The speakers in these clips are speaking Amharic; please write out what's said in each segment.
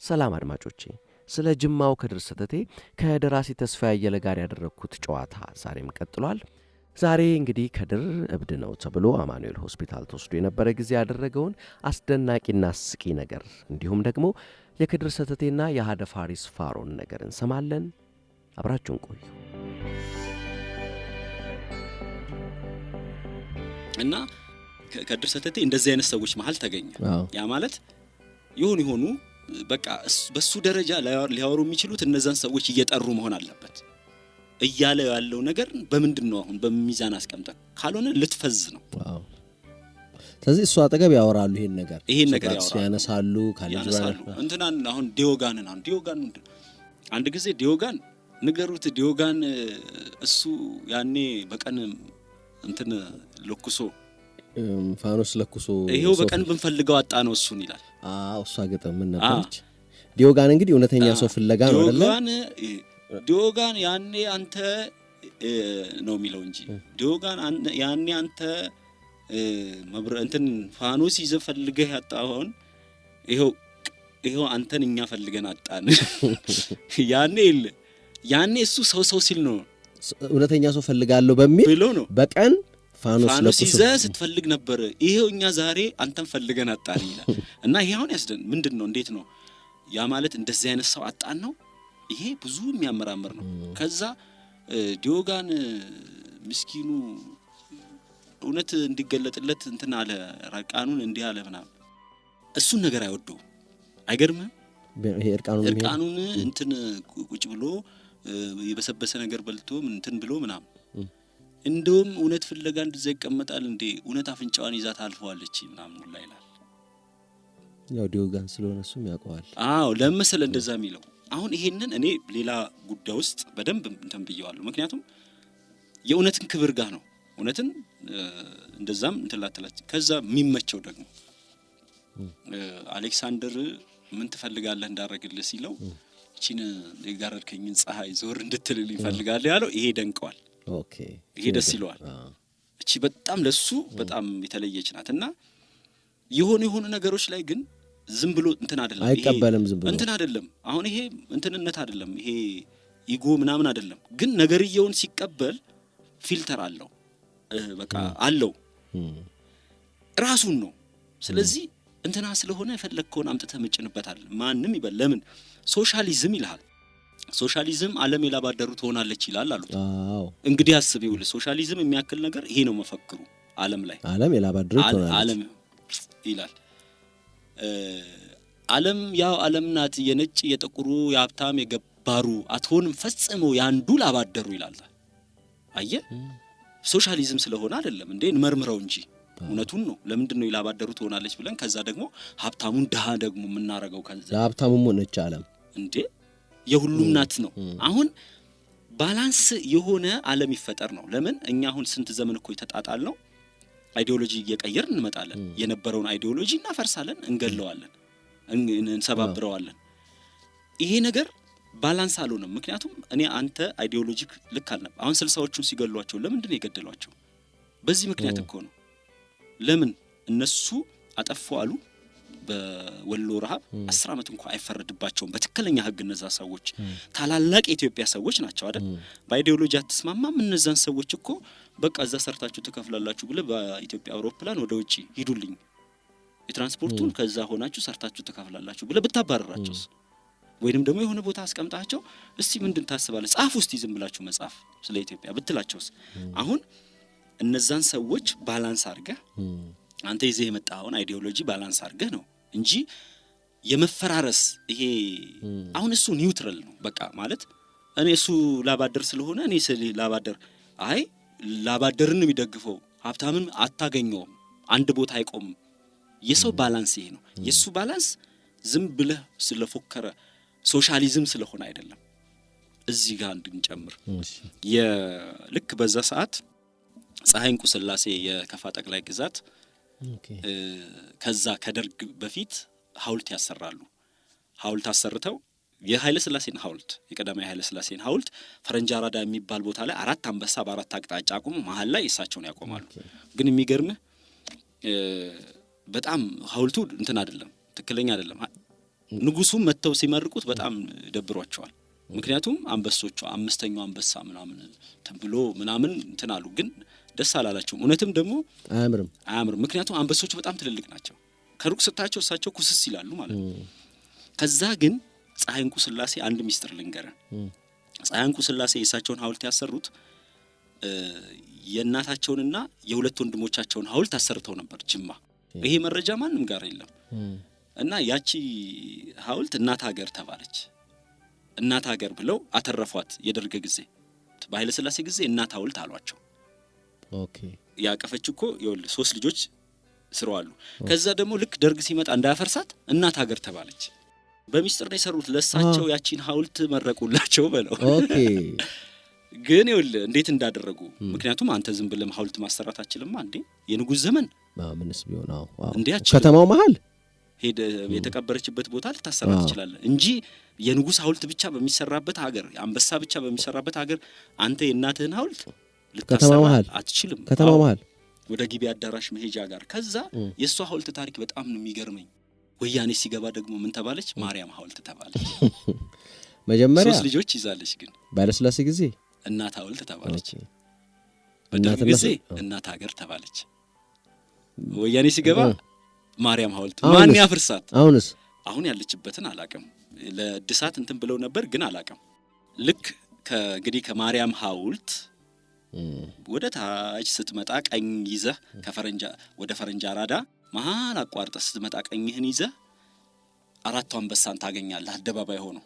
ሰላም አድማጮቼ፣ ስለ ጅማው ከድር ሰተቴ ከደራሲ ተስፋዬ አየለ ጋር ያደረግኩት ጨዋታ ዛሬም ቀጥሏል። ዛሬ እንግዲህ ከድር እብድ ነው ተብሎ አማኑኤል ሆስፒታል ተወስዶ የነበረ ጊዜ ያደረገውን አስደናቂና አስቂ ነገር እንዲሁም ደግሞ የከድር ሰተቴና የሃደ ፋሪስ ፋሮን ነገር እንሰማለን። አብራችሁን ቆዩ እና ከድር ሰተቴ እንደዚህ አይነት ሰዎች መሃል ተገኘ። ያ ማለት ይሁን በቃ በሱ ደረጃ ሊያወሩ የሚችሉት እነዛን ሰዎች እየጠሩ መሆን አለበት እያለ ያለው ነገር በምንድነው አሁን በሚዛን አስቀምጠ ካልሆነ ልትፈዝ ነው። ስለዚህ እሱ አጠገብ ያወራሉ ይሄን ነገር ያነሳሉ እንትናን አሁን ዲዮጋን አንድ ጊዜ ዲዮጋን ንገሩት ዲዮጋን እሱ ያኔ በቀን እንትን ለኩሶ ፋኖስ ለኩሶ ይሄው በቀን ብንፈልገው አጣ ነው እሱን ይላል። እሷ ገጠም ምን ነበርች? ዲዮጋን እንግዲህ እውነተኛ ሰው ፍለጋ ነው አይደል? ዲዮጋን ያኔ አንተ ነው የሚለው እንጂ ዲዮጋን ያኔ አንተ እንትን ፋኖስ ይዘህ ፈልገህ ያጣውን ይሄው አንተን እኛ ፈልገን አጣን። ያኔ እሱ ሰው ሲል ነው እውነተኛ ሰው ፈልጋለሁ በሚል ነው በቀን ፋኖስ ይዘህ ስትፈልግ ነበር። ይሄው እኛ ዛሬ አንተን ፈልገን አጣን ይላል። እና ይሄ አሁን ያስደን ምንድነው? እንዴት ነው ያ ማለት? እንደዚህ አይነት ሰው አጣን ነው። ይሄ ብዙ የሚያመራምር ነው። ከዛ ዲዮጋን ምስኪኑ እውነት እንዲገለጥለት እንትን አለ ራቃኑን እንዲህ አለ ምናምን እሱን ነገር አይወደው። አይገርምም? ይሄ እርቃኑን እንትን ቁጭ ብሎ የበሰበሰ ነገር በልቶ እንትን ብሎ ምናምን እንደውም እውነት ፍለጋ እንደዛ ይቀመጣል እንዴ? እውነት አፍንጫዋን ይዛት አልፈዋለች ምናምን ሁላ ይላል። ያው ዲዮጋን ስለሆነ እሱም ያውቀዋል። ለምሳሌ እንደዛ የሚለው አሁን ይሄንን እኔ ሌላ ጉዳይ ውስጥ በደንብ እንትን ብየዋለሁ። ምክንያቱም የእውነትን ክብር ጋር ነው እውነትን እንደዛም እንትላትላች ከዛ የሚመቸው ደግሞ አሌክሳንደር ምን ትፈልጋለህ እንዳረግልህ ሲለው እቺን የጋረድከኝን ፀሐይ ዞር እንድትልልኝ ይፈልጋል ያለው ይሄ ደንቀዋል። ይሄ ደስ ይለዋል። እቺ በጣም ለሱ በጣም የተለየች ናትና የሆነ ነገሮች ላይ ግን ዝም ብሎ እንትን አይደለም አይቀበልም። ዝም ብሎ እንትን አይደለም። አሁን ይሄ እንትንነት አይደለም። ይሄ ኢጎ ምናምን አይደለም። ግን ነገርየውን ሲቀበል ፊልተር አለው። በቃ አለው ራሱን ነው። ስለዚህ እንትና ስለሆነ የፈለግከውን አምጥተህ መጭንበታል። ማንም ይበል ለምን ሶሻሊዝም ይልሃል። ሶሻሊዝም ዓለም የላባደሩ ትሆናለች ይላል አሉት። እንግዲህ አስብ ይውል ሶሻሊዝም የሚያክል ነገር ይሄ ነው መፈክሩ ዓለም ላይ ዓለም የላባደሩ ትሆናለች ዓለም ይላል። ዓለም ያው ዓለም ናት የነጭ የጥቁሩ የሀብታም የገባሩ አትሆንም ፈጽሞ ያንዱ ላባደሩ ይላል። አየ ሶሻሊዝም ስለሆነ አይደለም እንዴ እንመርምረው እንጂ እውነቱን ነው። ለምንድነው የላባደሩ ትሆናለች ብለን ከዛ ደግሞ ሀብታሙን ደሃ ደግሞ የምናረገው ከዛ ሀብታሙም ሆነች ዓለም እንዴ የሁሉም ናት ነው። አሁን ባላንስ የሆነ ዓለም ይፈጠር ነው። ለምን እኛ አሁን ስንት ዘመን እኮ ይተጣጣል ነው አይዲዮሎጂ እየቀየር እንመጣለን። የነበረውን አይዲዮሎጂ እናፈርሳለን፣ እንገለዋለን፣ እንሰባብረዋለን። ይሄ ነገር ባላንስ አልሆነም። ምክንያቱም እኔ አንተ አይዲዮሎጂክ ልክ አልነበ አሁን 60ዎቹን ሲገሏቸው ለምንድን ነው የገደሏቸው? በዚህ ምክንያት እኮ ነው። ለምን እነሱ አጠፉ አሉ በወሎ ረሃብ 10 ዓመት እንኳን አይፈረድባቸውም በትክክለኛ ህግ። እነዛ ሰዎች ታላላቅ የኢትዮጵያ ሰዎች ናቸው አይደል? በአይዲዮሎጂ አትስማማም። እነዛን ሰዎች እኮ በቃ እዛ ሰርታችሁ ተከፍላላችሁ ብለ በኢትዮጵያ አውሮፕላን ወደ ውጪ ሂዱልኝ የትራንስፖርቱን ከዛ ሆናችሁ ሰርታችሁ ተከፍላላችሁ ብለ ብታባረራቸውስ ወይንም ደግሞ የሆነ ቦታ አስቀምጣቸው እስቲ ምንድን ታስባለህ ጻፍ ውስጥ ይዝም ብላችሁ መጻፍ ስለ ኢትዮጵያ ብትላቸውስ? አሁን እነዛን ሰዎች ባላንስ አድርገህ አንተ ይዘህ የመጣውን አይዲዮሎጂ ባላንስ አድርገህ ነው እንጂ የመፈራረስ ይሄ አሁን እሱ ኒውትራል ነው። በቃ ማለት እኔ እሱ ላባደር ስለሆነ እኔ ላባደር ላባደርን የሚደግፈው ሀብታምን አታገኘውም። አንድ ቦታ አይቆምም። የሰው ባላንስ ይሄ ነው። የሱ ባላንስ ዝም ብለህ ስለፎከረ ሶሻሊዝም ስለሆነ አይደለም። እዚህ ጋር እንድንጨምር ልክ በዛ ሰዓት ፀሐይ እንቁ ስላሴ የከፋ ጠቅላይ ግዛት ከዛ ከደርግ በፊት ሐውልት ያሰራሉ። ሐውልት አሰርተው የኃይለ ስላሴን ሐውልት የቀዳማዊ ኃይለ ስላሴን ሐውልት ፈረንጅ አራዳ የሚባል ቦታ ላይ 4 አንበሳ በ4 አቅጣጫ አቆሙ። መሃል ላይ እሳቸውን ያቆማሉ። ግን የሚገርምህ በጣም ሐውልቱ እንትን አይደለም፣ ትክክለኛ አይደለም። ንጉሱም መተው ሲመርቁት በጣም ደብሯቸዋል። ምክንያቱም አንበሶቹ አምስተኛው አንበሳ ምናምን ተብሎ ምናምን እንትን አሉ፣ ግን ደስ አላላቸውም። እውነትም ደግሞ አያምርም። ምክንያቱም አንበሶቹ በጣም ትልልቅ ናቸው። ከሩቅ ስታቸው እሳቸው ኩስስ ይላሉ ማለት ነው። ከዛ ግን ፀሐይ እንቁ ስላሴ አንድ ሚስጥር ልንገረን። ፀሐይ እንቁ ስላሴ የእሳቸውን ሐውልት ያሰሩት የእናታቸውንና የሁለት ወንድሞቻቸውን ሐውልት አሰርተው ነበር ጅማ። ይሄ መረጃ ማንም ጋር የለም። እና ያቺ ሐውልት እናት ሀገር ተባለች። እናት ሀገር ብለው አተረፏት። የደርግ ጊዜ በኃይለ ሥላሴ ጊዜ እናት ሐውልት አሏቸው። ኦኬ ያቀፈች እኮ ይኸውልህ 3 ልጆች ስሯሉ። ከዛ ደግሞ ልክ ደርግ ሲመጣ እንዳያፈርሳት እናት ሀገር ተባለች። በሚስጥር ነው የሰሩት። ለሳቸው ያቺን ሐውልት መረቁላቸው በለው። ኦኬ ግን ይኸውልህ እንዴት እንዳደረጉ። ምክንያቱም አንተ ዝም ብለህ ሐውልት ማሰራት አችልም እንዴ? የንጉስ ዘመን ምንስ ቢሆን እንዴ ከተማው መሃል ሄደ የተቀበረችበት ቦታ ልታሰራ ትችላለህ እንጂ የንጉስ ሐውልት ብቻ በሚሰራበት ሀገር፣ አንበሳ ብቻ በሚሰራበት ሀገር አንተ የእናትህን ሐውልት ልታሰራ አትችልም። ከተማው መሃል ወደ ግቢ አዳራሽ መሄጃ ጋር። ከዛ የሷ ሐውልት ታሪክ በጣም ነው የሚገርመኝ። ወያኔ ሲገባ ደግሞ ምን ተባለች? ማርያም ሐውልት ተባለች። መጀመሪያ 3 ልጆች ይዛለች። ግን ባለስላሴ ጊዜ እናት ሐውልት ተባለች። በደርግ ጊዜ እናት ሀገር ተባለች። ወያኔ ሲገባ ማርያም ሐውልት ማን ያፍርሳት? አሁን ያለችበትን አላቅም። ለድሳት እንትን ብለው ነበር ግን አላቅም። ልክ እንግዲህ ከማርያም ሐውልት ወደ ታች ስትመጣ ቀኝ ይዘህ ወደ ፈረንጅ አራዳ መሃል አቋርጠህ ስትመጣ ቀኝህን ይዘህ 4 አንበሳን ታገኛለህ። አደባባይ ሆኖ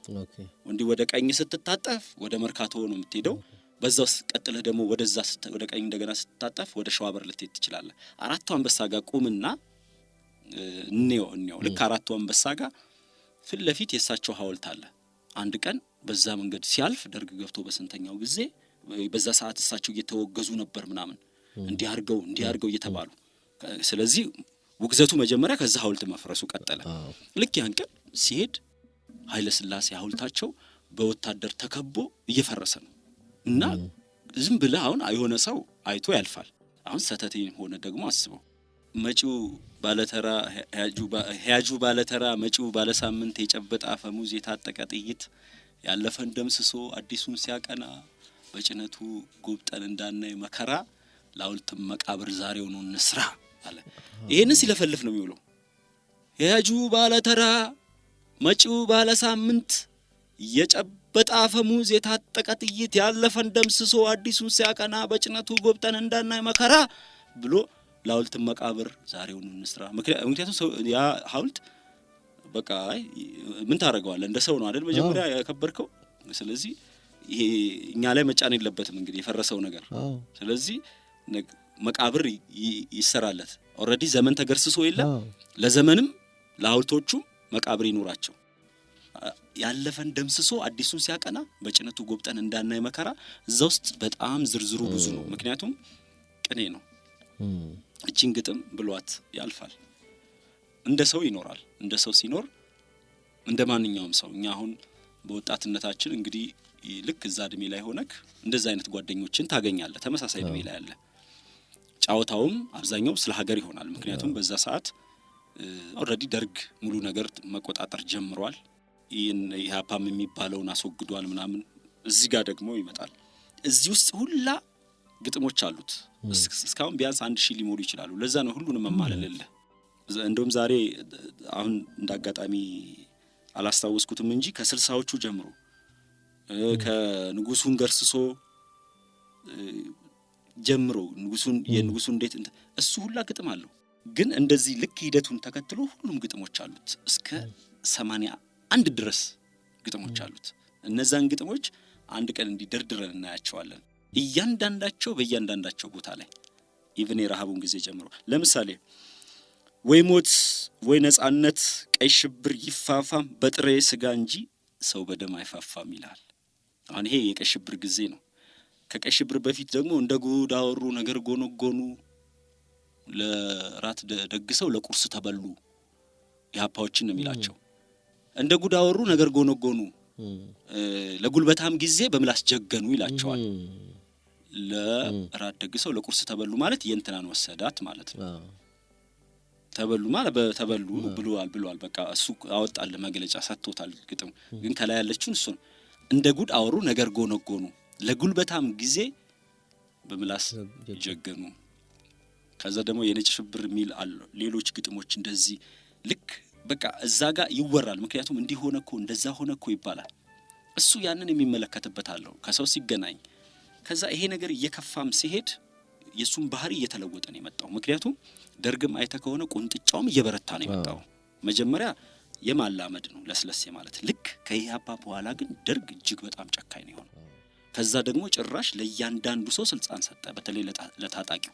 እንዲህ ወደ ቀኝ ስትታጠፍ ወደ መርካቶ ሆኖ የምትሄደው። በዛው ቀጥለህ ደግሞ ወደ ቀኝ እንደገና ስትታጠፍ ወደ ሸዋበር ልትሄድ ትችላለህ። 4 አንበሳ ጋር ቁምና እንየው። ልክ 4 አንበሳ ጋር ፊት ለፊት የእሳቸው ሐውልት አለ። አንድ ቀን በዛ መንገድ ሲያልፍ ደርግ ገብቶ በስንተኛው ጊዜ በዛ ሰዓት እሳቸው እየተወገዙ ነበር ምናምን እንዲያርገው እየተባሉ። ስለዚህ ውግዘቱ መጀመሪያ ከዛ ሐውልት መፍረሱ ቀጠለ። ልክ ያን ቀን ሲሄድ ኃይለ ሥላሴ ሐውልታቸው በወታደር ተከቦ እየፈረሰ ነው። እና ዝም ብለህ አሁን የሆነ ሰው አይቶ ያልፋል። አሁን ሰተቴ ሆነ ደግሞ አስበው። መጪው ባለተራ ሄያጁ ባለተራ መጪው ባለሳምንት የጨበጠ አፈሙዝ የታጠቀ ጥይት ያለፈን ደምስሶ አዲሱን ሲያቀና በጭነቱ ጎብጠን እንዳናይ መከራ ለሐውልት መቃብር ዛሬው ነው እንስራ አለ። ይሄንን ሲለፈልፍ ነው የሚውለው። ሄያጁ ባለተራ መጪው ባለሳምንት የጨበጠ አፈሙዝ የታጠቀ ጥይት ያለፈን ደምስሶ አዲሱን ሲያቀና በጭነቱ ጎብጠን እንዳናይ መከራ ብሎ ለሐውልት መቃብር ዛሬውን እንስራ። ምክንያቱም ያ ሐውልት በቃ ምን ታረጋዋለህ? እንደ ሰው ነው አይደል መጀመሪያ ያከበርከው። ስለዚህ ይሄ እኛ ላይ መጫን የለበትም እንግዲህ የፈረሰው ነገር። ስለዚህ መቃብር ይሰራለት። ኦልሬዲ ዘመን ተገርስሶ የለም። ለዘመንም ለሐውልቶቹም መቃብር ይኖራቸው። ያለፈን ደምስሶ አዲሱን ሲያቀና በጭነቱ ጎብጠን እንዳናይ መከራ። እዛ ውስጥ በጣም ዝርዝሩ ብዙ ነው። ምክንያቱም ቅኔ ነው። እቺን ግጥም ብሏት ያልፋል። እንደ ሰው ይኖራል። እንደ ሰው ሲኖር እንደ ማንኛውም ሰው እኛ አሁን በወጣትነታችን እንግዲህ ልክ እዛ እድሜ ላይ ሆነክ እንደዛ አይነት ጓደኞችን ታገኛለህ። ተመሳሳይ እድሜ ላይ ያለ ጫወታውም አብዛኛው ስለ ሀገር ይሆናል። ምክንያቱም በዛ ሰዓት ኦልሬዲ ደርግ ሙሉ ነገር መቆጣጠር ጀምሯል። ኢህአፓም የሚባለውን አስወግዷል ምናምን። እዚህ ጋር ደግሞ ይመጣል። እዚህ ውስጥ ሁላ ግጥሞች አሉት። እስካሁን ቢያንስ 1000 ሊሞሉ ይችላሉ። ለዛ ነው ሁሉንም መማለልልህ። እንደውም ዛሬ አሁን እንዳጋጣሚ አላስታወስኩትም እንጂ ከ60ዎቹ ጀምሮ ከንጉሱን ገርስሶ ጀምሮ የንጉሱን እንዴት እሱ ሁላ ግጥም አለው። ግን እንደዚህ ልክ ሂደቱን ተከትሎ ሁሉም ግጥሞች አሉት። እስከ 81 ድረስ ግጥሞች አሉት። እነዛን ግጥሞች አንድ ቀን እንዲደርድረን እናያቸዋለን። እያንዳንዳቸው በእያንዳንዳቸው ቦታ ላይ ኢቭን የረሃቡን ጊዜ ጀምሮ ለምሳሌ ወይ ሞት ወይ ነጻነት ቀይ ሽብር ይፋፋም በጥሬ ስጋ እንጂ ሰው በደም አይፋፋም ይላል። አሁን ይሄ የቀይ ሽብር ጊዜ ነው። ከቀይ ሽብር በፊት ደግሞ እንደ ጉድ አወሩ ነገር ጎነጎኑ ለራት ደግሰው ለቁርስ ተበሉ። ኢህአፓዎችን ነው የሚላቸው። እንደ ጉድ አወሩ ነገር ጎነጎኑ ለጉልበታም ጊዜ በምላስ ጀገኑ ይላቸዋል። ለራት ደግሰው ለቁርስ ተበሉ ማለት የእንትናን ወሰዳት ማለት ነው። ተበሉ ማለት ተበሉ ብሏል። በቃ እሱ አወጣል መግለጫ ሰጥቶታል። ግጥም ግን ከላይ ያለችውን እሱ እንደ ጉድ አወሩ ነገር ጎነጎኑ ለጉልበታም ጊዜ በምላስ ጀገኑ። ከዛ ደግሞ የነጭ ሽብር የሚል አለ ሌሎች ግጥሞች እንደዚህ ልክ በቃ እዛ ጋር ይወራል። ምክንያቱም እንዲህ ሆነ እኮ እንደዛ ሆነ እኮ ይባላል። እሱ ያንን የሚመለከትበት አለው ከሰው ሲገናኝ። ከዛ ይሄ ነገር እየከፋም ሲሄድ የሱም ባህሪ እየተለወጠ ነው የመጣው። ምክንያቱም ደርግም አይተ ከሆነ ቁንጥጫውም እየበረታ ነው የመጣው። መጀመሪያ የማላመድ ነው ለስለስ ማለት ልክ ከኢህአፓ በኋላ ግን ደርግ እጅግ በጣም ጨካኝ ነው የሆነው። ከዛ ደግሞ ጭራሽ ለእያንዳንዱ ሰው ስልጣን ሰጠ፣ በተለይ ለታጣቂው።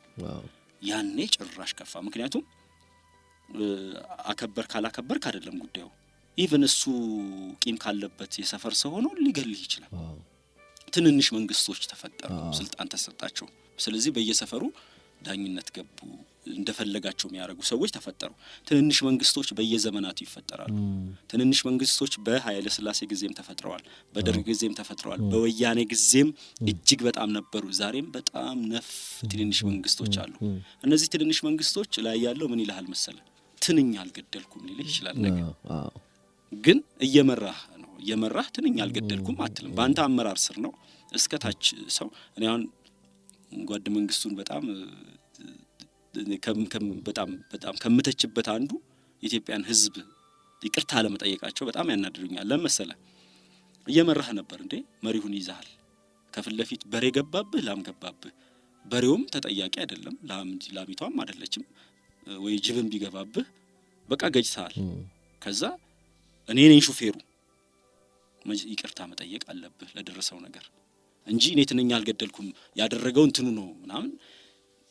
ያኔ ጭራሽ ከፋ። ምክንያቱም አከበር ካላከበርክ አይደለም ጉዳዩ። ኢቭን እሱ ቂም ካለበት የሰፈር ሰው ሆኖ ሊገልህ ይችላል። ትንንሽ መንግስቶች ተፈጠሩ፣ ስልጣን ተሰጣቸው። ስለዚህ በየሰፈሩ ዳኝነት ገቡ፣ እንደፈለጋቸው የሚያደርጉ ሰዎች ተፈጠሩ። ትንንሽ መንግስቶች በየዘመናቱ ይፈጠራሉ። ትንንሽ መንግስቶች በኃይለ ሥላሴ ጊዜም ተፈጥረዋል፣ በደርግ ጊዜም ተፈጥረዋል፣ በወያኔ ጊዜም እጅግ በጣም ነበሩ። ዛሬም በጣም ነፍ ትንንሽ መንግስቶች አሉ። እነዚህ ትንንሽ መንግስቶች ላይ ያለው ምን ይልሃል መሰለ? ትንኝ አልገደልኩም ሊልህ ይችላል ነገር ግን እየመራህ ትንኝ አልገደልኩም አትልም። በአንተ አመራር ስር ነው እስከ ታች ሰው። እኔ አሁን ጓድ መንግስቱን በጣም በጣም ከምተችበት አንዱ የኢትዮጵያን ህዝብ ይቅርታ ለመጠየቃቸው በጣም ያናድሩኛል። ለምሳሌ እየመራህ ነበር እንዴ መሪሁን ይዛል። ከፊት ለፊት በሬ ገባብህ፣ ላም ገባብህ። በሬውም ተጠያቂ አይደለም፣ ላሚቷም አይደለችም። ወይ ጅብም ቢገባብህ በቃ ገጭታል። ከዛ እኔ ነኝ ሹፌሩ፣ ይቅርታ መጠየቅ አለብህ ለደረሰው ነገር እንጂ እኔ ትንኛ አልገደልኩም ያደረገው እንትኑ ነው ምናምን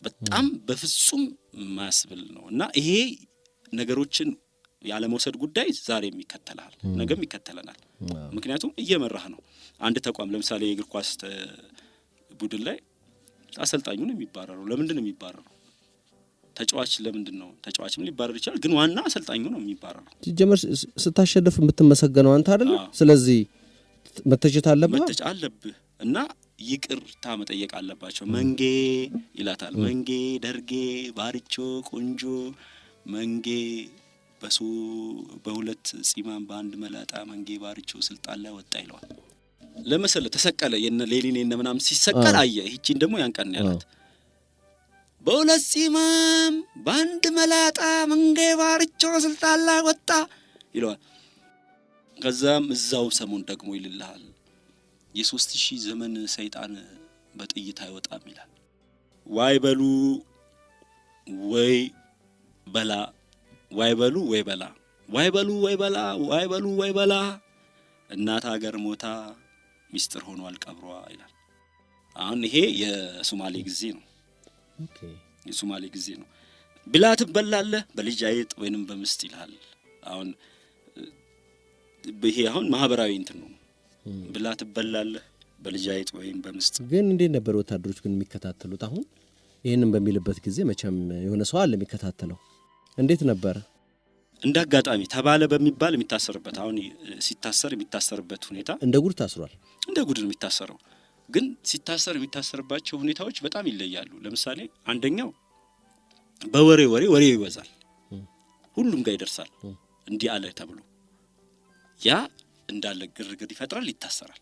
በጣም በፍጹም ማስብል ነው። እና ይሄ ነገሮችን ያለ መውሰድ ጉዳይ ዛሬም ይከተላል፣ ነገም ይከተለናል። ምክንያቱም እየመራህ ነው። አንድ ተቋም ለምሳሌ የእግር ኳስ ቡድን ላይ አሰልጣኙ ነው የሚባረረው። ለምንድን ነው የሚባረረው? ተጫዋች ለምንድን ነው? ተጫዋችም ሊባረር ይችላል፣ ግን ዋና አሰልጣኙ ነው የሚባረረው። ሲጀመር ስታሸንፍ የምትመሰገነው አንተ አይደለ? ስለዚህ መተቸት አለብህ እና ይቅርታ መጠየቅ አለባቸው። መንጌ ይላታል። መንጌ ደርጌ ባርቾ ቆንጆ መንጌ በሁለት ጺማን በአንድ መላጣ መንጌ ባርቾ ስልጣን ላይ ወጣ ይለዋል። ለምሳሌ ተሰቀለ የነ ሌሊኔ የነ ምናምን ሲሰቀል አየ። ይህቺን ደግሞ ያንቀን ያላት በሁለት ጺማን በአንድ መላጣ መንጌ ባርቾ ስልጣን ላይ ወጣ ይለዋል። ከዛም እዛው ሰሞን ደግሞ ይልልሃል 3000 ዘመን ሰይጣን በጥይት አይወጣም ይላል። ዋይ በሉ ወይ በላ፣ ዋይ በሉ ወይ በላ፣ ዋይ በሉ ወይ በላ፣ ዋይ በሉ ወይ በላ፣ እናት ሀገር ሞታ ሚስጥር ሆኗል ቀብሯ ይላል። አሁን ይሄ የሶማሌ ጊዜ ነው። የሶማሌ ጊዜ ነው። ብላ ትበላለህ በልጅ አይጥ ወይንም በምስት ይላል። አሁን ይሄ አሁን ማህበራዊ እንትን ነው። ብላ ትበላለህ በልጅ አይጥ ወይም በምስት። ግን እንዴት ነበር ወታደሮች ግን የሚከታተሉት? አሁን ይሄንን በሚልበት ጊዜ መቼም የሆነ ሰው አለ የሚከታተለው። እንዴት ነበር? እንደ አጋጣሚ ተባለ በሚባል የሚታሰርበት፣ አሁን ሲታሰር የሚታሰርበት ሁኔታ እንደ ጉድ ታስሯል። እንደ ጉድ ነው የሚታሰረው። ግን ሲታሰር የሚታሰርባቸው ሁኔታዎች በጣም ይለያሉ። ለምሳሌ አንደኛው በወሬ ይበዛል፣ ሁሉም ጋር ይደርሳል። እንዲህ አለ ተብሎ ያ እንዳለ ግርግር ይፈጥራል፣ ይታሰራል።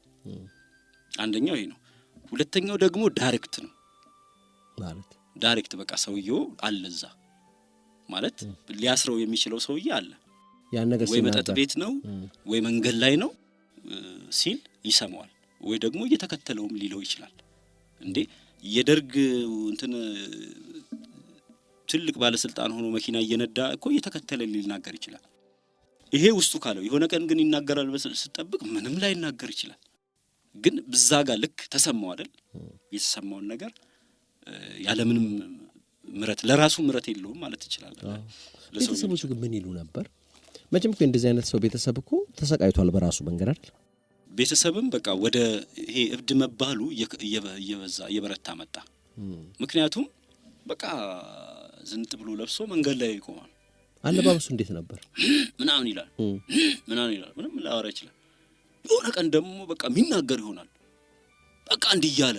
አንደኛው ይሄ ነው። ሁለተኛው ደግሞ ዳይሬክት ነው ማለት ዳይሬክት በቃ ሰውየው አለዛ ማለት ሊያስረው የሚችለው ሰውዬ አለ። ያን ነገር ወይ መጠጥ ቤት ነው ወይ መንገድ ላይ ነው ሲል ይሰማዋል፣ ወይ ደግሞ እየተከተለውም ሊለው ይችላል። እንዴ የደርግ እንትን ትልቅ ባለስልጣን ሆኖ መኪና እየነዳ እኮ እየተከተለ ሊናገር ይችላል። ይሄ ውስጡ ካለው የሆነ ቀን ግን ይናገራል ስጠብቅ ምንም ላይ ይናገር ይችላል። ግን በዛ ጋር ልክ ተሰማው አይደል? የተሰማውን ነገር ያለምንም ምረት ለራሱ ምረት የለውም ማለት ይችላል። ቤተሰቦቹ ግን ምን ይሉ ነበር? መቼም እኮ እንደዚህ አይነት ሰው ቤተሰብ እኮ ተሰቃይቷል በራሱ መንገድ አይደል? ቤተሰብም በቃ ወደ ይሄ እብድ መባሉ እየበረታ መጣ። ምክንያቱም በቃ ዝንጥ ብሎ ለብሶ መንገድ ላይ ይቆማል። አለባበሱ እንዴት ነበር ምናምን ይላል ምንም ላወራ ይችላል። የሆነ ቀን ደግሞ በቃ የሚናገር ይሆናል። በቃ እንዲህ እያለ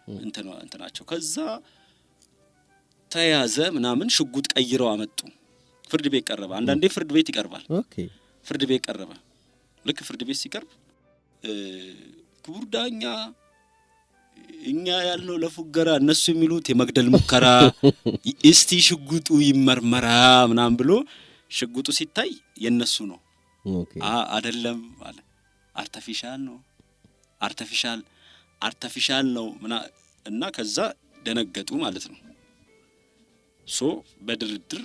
እንትናቸው። ከዛ ተያዘ ምናምን ሽጉጥ ቀይረው አመጡ። ፍርድ ቤት ቀረበ። አንዳንዴ ፍርድ ቤት ይቀርባል። ፍርድ ቤት ቀረበ። ልክ ፍርድ ቤት ሲቀርብ ክቡር ዳኛ እኛ ያልነው ለፉገራ እነሱ የሚሉት የመግደል ሙከራ እስቲ ሽጉጡ ይመርመራ ምናምን ብሎ ሽጉጡ ሲታይ የነሱ ነው አይደለም አለ። አርቲፊሻል ነው እና ከዛ ደነገጡ ማለት ነው። ሶ በድርድር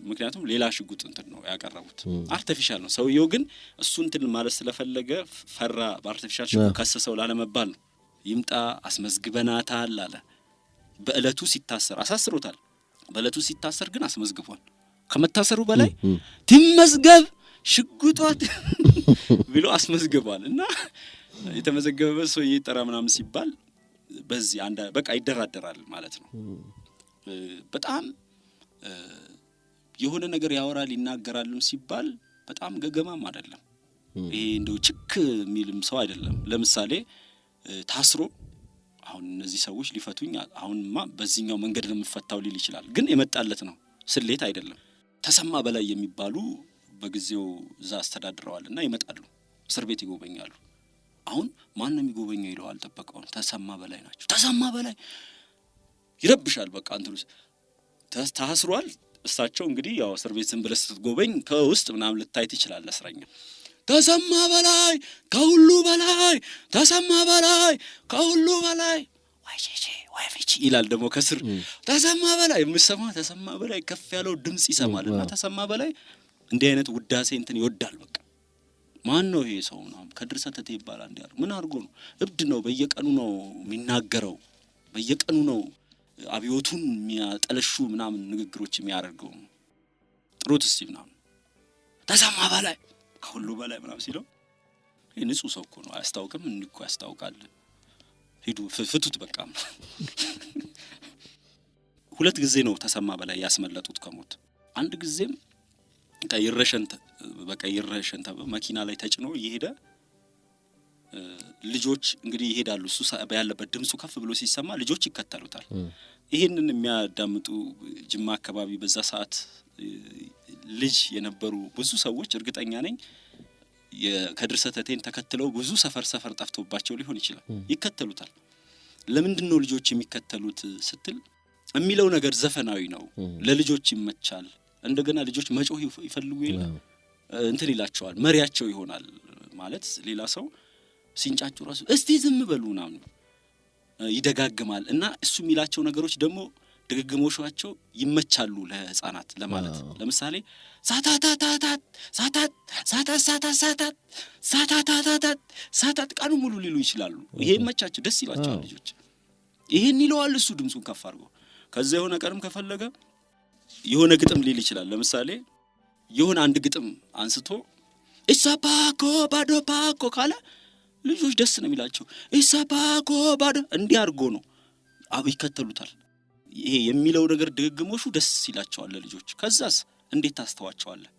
ምክንያቱም ሌላ ሽጉጥ ነው ያቀረቡት። አርቲፊሻል ነው። ሰውየው ግን እሱ ማለት ስለፈለገ ፈራ። በአርቲፊሻል ሽጉጥ ከሰሰው ላለመባል ነው። ይምጣ አስመዝግበናታል አለ። በእለቱ ሲታሰር አሳስሮታል። በእለቱ ሲታሰር ግን አስመዝግቧል። ከመታሰሩ በላይ ትመዝገብ ሽጉጧት ብሎ አስመዝግቧል። እና የተመዘገበ ሰው ይጠራ ምናምን ሲባል በዚህ በቃ ይደራደራል ማለት ነው። በጣም የሆነ ነገር ያወራል ይናገራልም ሲባል በጣም ገገማም አይደለም። ይሄ እንደው ችክ የሚልም ሰው አይደለም። ለምሳሌ ታስሮ አሁን እነዚህ ሰዎች ሊፈቱኝ አሁንማ በዚህኛው መንገድ ነው የምፈታው ሊል ይችላል። ግን የመጣለት ነው፣ ስሌት አይደለም። ተሰማ በላይ የሚባሉ በጊዜው እዛ አስተዳድረዋልና ይመጣሉ፣ እስር ቤት ይጎበኛሉ። አሁን ማን ነው የሚጎበኘው ይለዋል ጠበቀውን። ተሰማ በላይ ናቸው። ተሰማ በላይ ይረብሻል። በቃ ታስሯል። እሳቸው እንግዲህ ያው እስር ቤት ዝም ብለህ ስትጎበኝ ከውስጥ ምናምን ልታይ ትችላለህ እስረኛ። ተሰማ በላይ ከሁሉ በላይ፣ ተሰማ በላይ ከሁሉ በላይ ወይ ፍቺ ይላል ደግሞ ከስር። ተሰማ በላይ የምሰማ ተሰማ በላይ ከፍ ያለው ድምጽ ይሰማልና ተሰማ በላይ እንዲህ አይነት ውዳሴ ይወዳል። በቃ ማን ነው ይሄ ሰው ነው? ከድርሰተቴ ይባላል። እንዲያር ምን አድርጎ ነው? እብድ ነው። በየቀኑ ነው የሚናገረው። በየቀኑ ነው አብዮቱን የሚያጠለሹ ምናምን ንግግሮች የሚያደርገው። ጥሩት እስቲ ምናምን ተሰማ በላይ ከሁሉ በላይ ምናምን ሲለው ይሄ ንጹህ ሰው እኮ ነው። አያስታውቅም? እንዲህ ያስታውቃል። ሂዱ ፍቱት በቃ። ሁለት ጊዜ ነው ተሰማ በላይ ያስመለጡት ከሞት። አንድ ጊዜም ይረሸን መኪና ላይ ተጭኖ እየሄደ ልጆች እንግዲህ ይሄዳሉ። እሱ ያለበት ድምፁ ከፍ ብሎ ሲሰማ ልጆች ይከተሉታል። ይሄንን የሚያዳምጡ ጅማ አካባቢ በዛ ሰዓት ልጅ የነበሩ ብዙ ሰዎች እርግጠኛ ነኝ ከድርሰተቴን ተከትለው ብዙ ሰፈር ጠፍቶባቸው ሊሆን ይችላል። ይከተሉታል። ለምንድን ነው ልጆች የሚከተሉት ስትል የሚለው ነገር ዘፈናዊ ነው፣ ለልጆች ይመቻል። እንደገና ልጆች መጮህ ይፈልጉ ይላል ይላቸዋል። መሪያቸው ይሆናል ማለት ሌላ ሰው ሲንጫጩ ራሱ እስቲ ዝም በሉ ምናምን ይደጋግማል። እና እሱ የሚላቸው ነገሮች ደግሞ ድግግሞሻቸው ይመቻሉ ለህፃናት ለማለት። ለምሳሌ ሳታታታታት ሳታታታታት ቀኑ ሙሉ ሊሉ ይችላሉ። ይሄ ይመቻቸው፣ ደስ ይላቸዋል ልጆች። ይሄን ይለዋል እሱ ድምፁን ከፍ አድርጎ። ከዛ የሆነ ቀርም ከፈለገ የሆነ ግጥም ሊል ይችላል። ለምሳሌ የሆነ አንድ ግጥም አንስቶ ኢሳፓኮ ባዶ ፓኮ ካለ ልጆች ደስ ነው የሚላቸው። ኢሳፓኮ ባዶ እንዲያርጎ ነው ይከተሉታል። ይሄ የሚለው ነገር ድግግሞሹ ደስ ይላቸዋል ለልጆች። ከዛስ እንዴት ታስተዋቸዋለህ?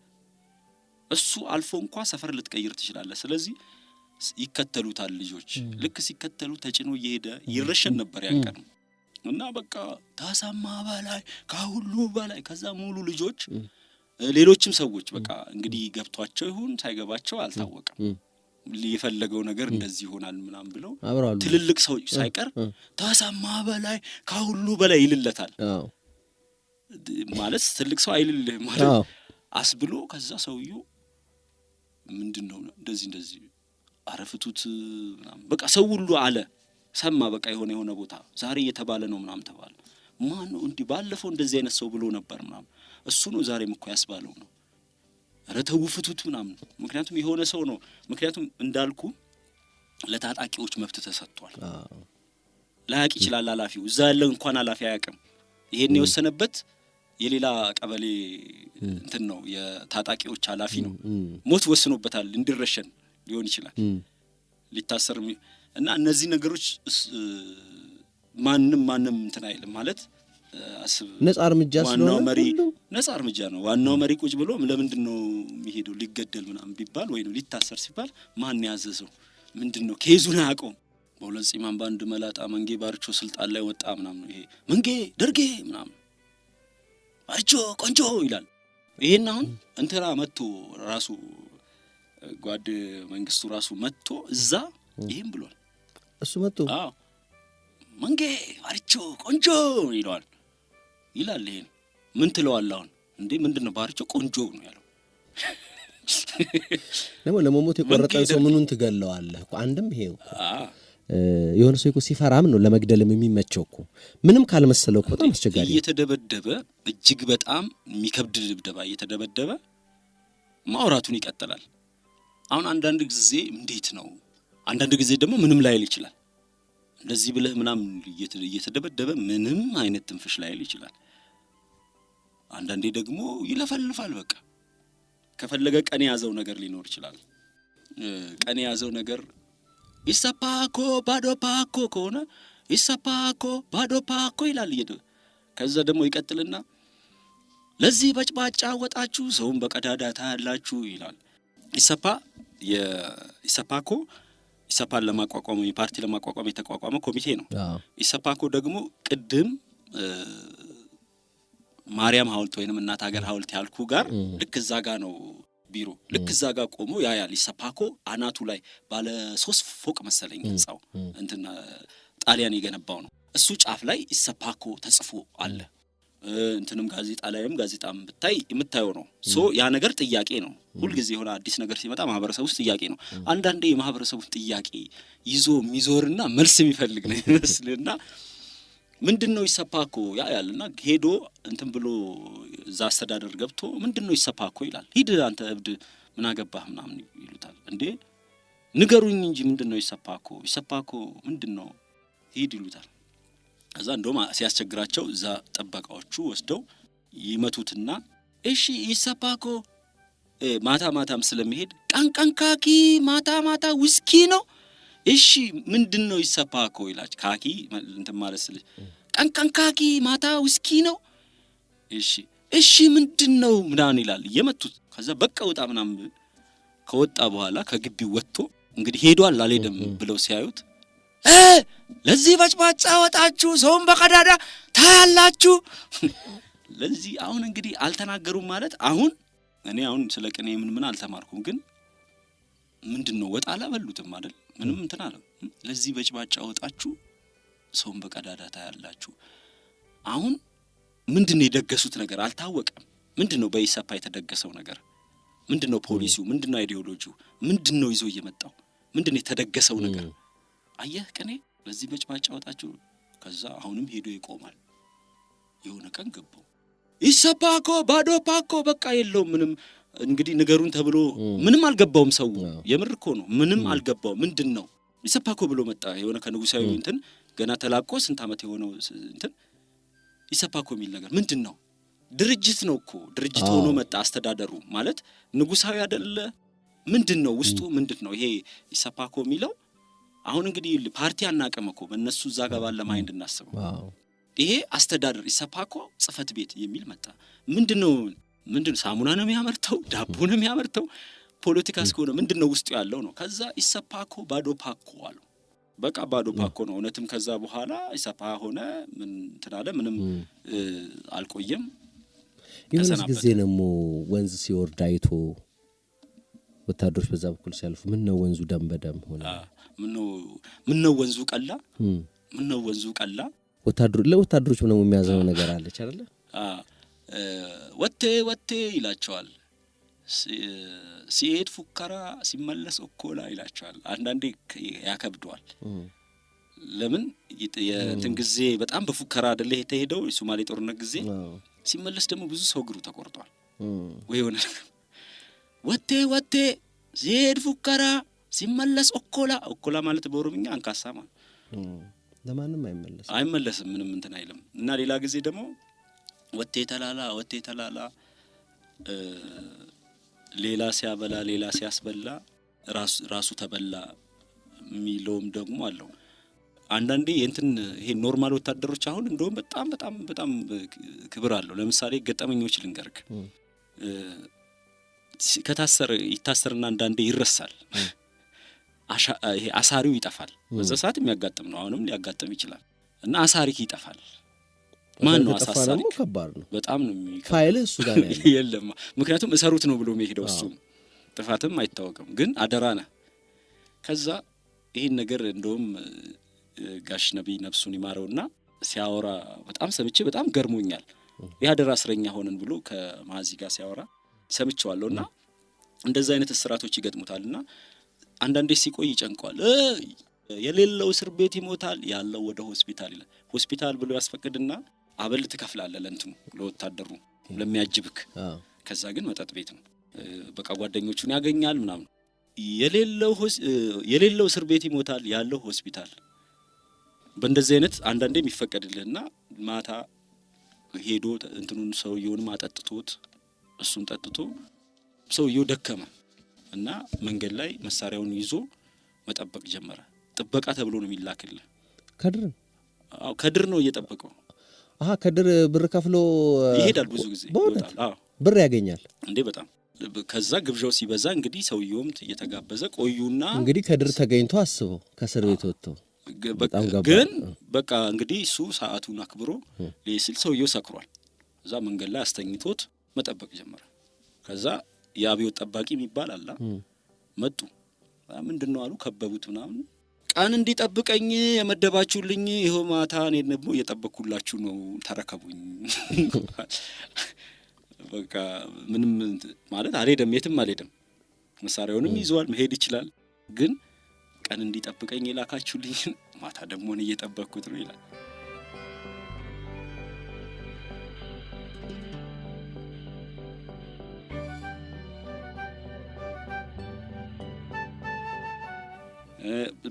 እሱ አልፎ እንኳን ሰፈር ልትቀይር ትችላለህ። ስለዚህ ይከተሉታል ልጆች። ልክ ሲከተሉ ተጭኖ እየሄደ ይረሸን ነበር ያንቀን እና በቃ ተሰማ በላይ ከሁሉ በላይ። ከዛ ሙሉ ልጆች ሌሎችም ሰዎች በቃ እንግዲህ ገብቷቸው ይሁን ሳይገባቸው አልታወቀም። የፈለገው ነገር እንደዚህ ይሆናል ምናምን ብለው ትልልቅ ሰው ሳይቀር ተሰማ በላይ ከሁሉ በላይ ይልለታል። ማለት ትልቅ ሰው አይልልህ ማለት አስብሎ። ከዛ ሰውየው ምንድነው እንደዚህ አረፍቱት ምናምን በቃ ሰው ሁሉ አለ ሰማ። በቃ የሆነ ቦታ ዛሬ እየተባለ ነው ምናምን ተባለ። ማን ነው እንዲህ ባለፈው እንደዚህ አይነት ሰው ብሎ ነበር ምናምን፣ እሱ ነው ዛሬም እኮ ያስባለው ነው። ኧረ ተው ፍቱት ምናምን። ምክንያቱም የሆነ ሰው ነው። ምክንያቱም እንዳልኩ ለታጣቂዎች መብት ተሰጥቷል። ላያቅ ይችላል ኃላፊው። እዛ ያለው እንኳን ኃላፊ አያውቅም። ይሄን የወሰነበት የሌላ ቀበሌ ነው የታጣቂዎች ኃላፊ ነው። ሞት ወስኖበታል። እንዲረሸን ሊሆን ይችላል ሊታሰር እና እነዚህ ነገሮች ማንም አይልም ማለት አስብ። ነጻ እርምጃ ዋናው መሪ ነጻ እርምጃ ነው። ዋናው መሪ ቁጭ ብሎ ለምንድነው የሚሄደው ሊገደል ምናምን ቢባል ወይ ነው ሊታሰር ሲባል ማን ያዘዘው ምንድነው ኬዙን አያውቀውም። በሁለት ጺማን ባንድ መላጣ መንጌ ባርቾ ስልጣን ላይ ወጣ ምናምን ይሄ መንጌ ደርጌ ምናምን ባርቾ ቆንጆ ይላል። ይሄን አሁን እንትና መጥቶ ራሱ ጓድ መንግስቱ ራሱ መጥቶ እዛ ይሄን ብሏል። እሱ መጥቶ አዎ መንጌ ባርቾ ቆንጆ ይላል። ይሄን ምን ትለዋለህ አሁን እንዴ? ምንድነው ባርቾ ቆንጆ ነው ያለው? ለሞት የቆረጠን ሰው ምኑን ትገለዋለህ እኮ አንድም ይሄው የሆነ ሰው እኮ ሲፈራም ነው ለመግደልም የሚመቸው እኮ ምንም ካልመሰለው እኮ በጣም አስቸጋሪ እየተደበደበ እጅግ በጣም የሚከብድ ድብደባ እየተደበደበ ማውራቱን ይቀጥላል። አሁን አንዳንድ ጊዜ እንዴት ነው አንዳንድ ጊዜ ደግሞ ምንም ላይል ይችላል። እንደዚህ ብለህ ምናምን እየተደበደበ ምንም አይነት ትንፍሽ ላይል ይችላል። አንዳንዴ ደግሞ ይለፈልፋል። በቃ ከፈለገ ቀን ያዘው ነገር ሊኖር ይችላል። ቀን ያዘው ነገር ኢሰፓኮ ባዶ ፓኮ ከሆነ ኢሰፓኮ ባዶ ፓኮ ይላል። ከዛ ደግሞ ይቀጥልና ለዚህ በጭባጫ ወጣችሁ ሰውን በቀዳዳ ታያላችሁ ይላል። ኢሰፓኮ ኢሰፓን ለማቋቋም የፓርቲ ለማቋቋም የተቋቋመ ኮሚቴ ነው። ኢሰፓኮ ደግሞ ቅድም ማርያም ሐውልት ወይንም እናት ሀገር ሐውልት ያልኩ ጋር ልክ እዛ ጋር ነው ቢሮ ልክ እዛ ጋር ቆሞ ያያል። ኢሰፓኮ አናቱ ላይ ባለ 3 ፎቅ መሰለኝ ህንጻው እንትና ጣሊያን የገነባው ነው። እሱ ጫፍ ላይ ኢሰፓኮ ተጽፎ አለ። እንትንም ጋዜጣም ብታይ የምታየው ነው። ያ ነገር ጥያቄ ነው። ሁልጊዜ የሆነ አዲስ ነገር ሲመጣ ማህበረሰብ ውስጥ ጥያቄ ነው። አንዳንዴ የማህበረሰቡን ጥያቄ ይዞ የሚዞርና መልስ የሚፈልግ ነው ይመስልና ምንድነው ኢሰፓኮ ያያልና ሄዶ እንትን ብሎ እዛ አስተዳደር ገብቶ ምንድነው ኢሰፓኮ ይላል። ሂድ አንተ እብድ ምን አገባህ ምናምን ይሉታል። እንዴ ንገሩኝ እንጂ ምንድነው ኢሰፓኮ ምንድነው ሂድ ይሉታል። ከዛ እንደውም ሲያስቸግራቸው እዛ ጠበቃዎቹ ወስደው ይመቱትና እሺ ኢሰፓኮ ማታም ስለሚሄድ ቀንካኪ ማታ ውስኪ ነው እሺ ምንድነው ኢሰፓኮ ይላል። ካኪ እንትን ማለት ስለ ቀንካኪ ማታ ውስኪ ነው እሺ ምንድነው ምናምን ይላል እየመቱት። ከዛ በቃ ወጣ ምናምን ከወጣ በኋላ ከግቢው ወጥቶ እንግዲህ ሄዷል አልሄደም ብለው ሲያዩት ለዚህ በጭባጫ ወጣችሁ ሰውን በቀዳዳ ታያላችሁ። ለዚህ አሁን እንግዲህ አልተናገሩም ማለት አሁን እኔ አሁን ስለ ቅኔ ምን አልተማርኩም፣ ግን ምንድነው ወጣ አላበሉትም አይደል? ምንም እንትን አለ። ለዚህ በጭባጫ ወጣችሁ ሰውን በቀዳዳ ታያላችሁ። አሁን ምንድነው የደገሱት ነገር አልታወቀም። ምንድነው በኢሰፓ የተደገሰው ነገር? ምንድነው ፖሊሲው? ምንድነው አይዲዮሎጂው? ምንድነው ይዞ እየመጣው? ምንድነው የተደገሰው ነገር? አየህ ቅኔ ለዚህ በጭባጫ ወጣችሁ። ከዛ አሁንም ሄዶ ይቆማል። የሆነ ቀን ገባው ኢሰፓኮ ባዶ ፓኮ በቃ የለውም ምንም። እንግዲህ ንገሩን ተብሎ ምንም አልገባውም። ሰው የምር እኮ ነው ምንም አልገባው። ምንድነው ኢሰፓኮ ብሎ መጣ። የሆነ ከንጉሳዊ እንትን ገና ተላቆ ስንት ዓመት የሆነው እንትን ኢሰፓኮ የሚል ነገር ምንድነው? ድርጅት ነው እኮ ድርጅት ሆኖ መጣ። አስተዳደሩ ማለት ንጉሳዊ አይደለ? ምንድነው ውስጡ ምንድነው ይሄ ኢሰፓኮ የሚለው? አሁን እንግዲህ ፓርቲ አናቀም እኮ በእነሱ እዛ ጋር ባለ ማይንድ እናስበው። ይሄ አስተዳደር ኢሰፓኮ ጽፈት ቤት የሚል መጣ። ምንድነው ሳሙና ነው የሚያመርተው? ዳቦ ነው የሚያመርተው? ፖለቲካ እስከሆነ ምንድነው ውስጡ ያለው ነው። ከዛ ኢሰፓኮ ባዶ ፓኮ አሉ። በቃ ባዶ ፓኮ ነው እውነትም። ከዛ በኋላ ኢሰፓ ሆነ ምን ተናለ ምንም አልቆየም። የሆነ ጊዜ ደግሞ ወንዝ ሲወርድ አይቶ ወታደሮች በዛ በኩል ሲያልፉ ምን ነው ወንዙ ደም በደም ሆነ? ምን ነው ወንዙ ቀላ? ምን ነው ወንዙ ቀላ? ለወታደሮች ምንም የሚያዘው ነገር አለች አይደለ? ወቴ ይላቸዋል። ሲሄድ ፉከራ ሲመለስ እኮላ ይላቸዋል። አንዳንዴ ያከብደዋል። ለምን የእንትን ጊዜ በጣም በፉከራ አይደለ የተሄደው የሶማሌ ጦርነት ጊዜ። ሲመለስ ደግሞ ብዙ ሰው እግሩ ተቆርጧል ወይ ሆነ። ወቴ ሲሄድ ፉከራ ሲመለስ እኮላ ማለት በኦሮምኛ አንካሳ ማለት ለማንም አይመለስም ምንም እንትን አይልም። እና ሌላ ጊዜ ደግሞ ወቴ ተላላ ሌላ ሲያበላ ሌላ ሲያስበላ ራሱ ተበላ የሚለውም ደግሞ አለው። አንዳንዴ እንትን ይሄ ኖርማል ወታደሮች አሁን እንደውም በጣም ክብር አለው። ለምሳሌ ገጠመኞች ልንገርክ። ይታሰርና አንዳንዴ ይረሳል። ይሄ አሳሪው ይጠፋል። በዛ ሰዓት የሚያጋጥም ነው፣ አሁንም ሊያጋጥም ይችላል። እና አሳሪክ ይጠፋል። ማን ነው አሳሳሪክ? ከባድ ነው በጣም ነው የሚከብድ። ፋይል እሱ ጋር ነው ያለው የለም ምክንያቱም እሰሩት ነው ብሎ የሚሄደው እሱ ጥፋትም አይታወቅም፣ ግን አደራ ነህ። ከዛ ይሄን ነገር እንደውም ጋሽ ነብይ ነፍሱን ይማረውና ሲያወራ በጣም ሰምቼ በጣም ገርሞኛል። የአደራ እስረኛ ሆነን ብሎ ከማዚ ጋር ሲያወራ ሰምቼዋለሁና እንደዛ አይነት እስራቶች ይገጥሙታልና አንዳንዴ ሲቆይ ይጨንቀዋል። የሌለው እስር ቤት ይሞታል፣ ያለው ወደ ሆስፒታል ይላል። ሆስፒታል ብሎ ያስፈቅድና አበል ትከፍላለህ ለእንትኑ ለወታደሩ ለሚያጅብክ። ከዛ ግን መጠጥ ቤት ነው በቃ ጓደኞቹን ያገኛል ምናምን። የሌለው እስር ቤት ይሞታል፣ ያለው ሆስፒታል። በእንደዚህ አይነት አንዳንዴ የሚፈቀድልህና ማታ ሄዶ እንትኑን ሰውየውንም አጠጥቶት እሱም ጠጥቶ ሰውየው ደከመ እና መንገድ ላይ መሳሪያውን ይዞ መጠበቅ ጀመረ። ጥበቃ ተብሎ ነው የሚላክልህ። ከድር ከድር ነው እየጠበቀው። ከድር ብር ከፍሎ ይሄዳል። ብዙ ጊዜ ይወጣል፣ ብር ያገኛል እንዴ በጣም። ከዛ ግብዣው ሲበዛ እንግዲህ ሰውየውም እየተጋበዘ ቆዩና እንግዲህ ከድር ተገኝቶ አስበው ከእስር ቤት ወጥቶ ግን በቃ እንግዲህ እሱ ሰዓቱን አክብሮ ሊስል ሰውየው ሰክሯል። እዛ መንገድ ላይ አስተኝቶት መጠበቅ ጀመረ። ከዛ የአብዮት ጠባቂ የሚባል አላ መጡ። ምንድነው አሉ፣ ከበቡት ምናምን። ቀን እንዲጠብቀኝ የመደባችሁልኝ ይኸው ማታ እኔ ደግሞ እየጠበቅኩላችሁ ነው፣ ተረከቡኝ። በቃ ምንም ማለት አልሄደም፣ የትም አልሄደም። መሳሪያውንም ይዟል፣ መሄድ ይችላል። ግን ቀን እንዲጠብቀኝ የላካችሁልኝ ማታ ደግሞ እኔ እየጠበቅኩት ነው ይላል።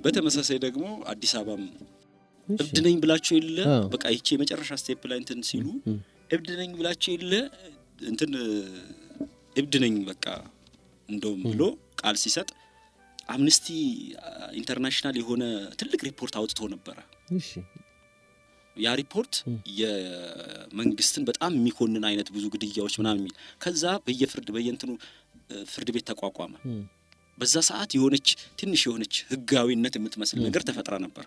በተመሳሳይ ደግሞ አዲስ አበባም እብድ ነኝ ብላችሁ የለ በቃ ይቺ የመጨረሻ ስቴፕ ላይ እንትን ሲሉ እብድ ነኝ ብላችሁ የለ እንትን እብድ ነኝ በቃ እንደውም ብሎ ቃል ሲሰጥ አምነስቲ ኢንተርናሽናል የሆነ ትልቅ ሪፖርት አውጥቶ ነበረ። ያ ሪፖርት የመንግስትን በጣም የሚኮንን አይነት ብዙ ግድያዎች ምናምን የሚል ከዛ በየእንትኑ ፍርድ ቤት ተቋቋመ። በዛ ሰዓት የሆነች ትንሽ የሆነች ህጋዊነት የምትመስል ነገር ተፈጥራ ነበር።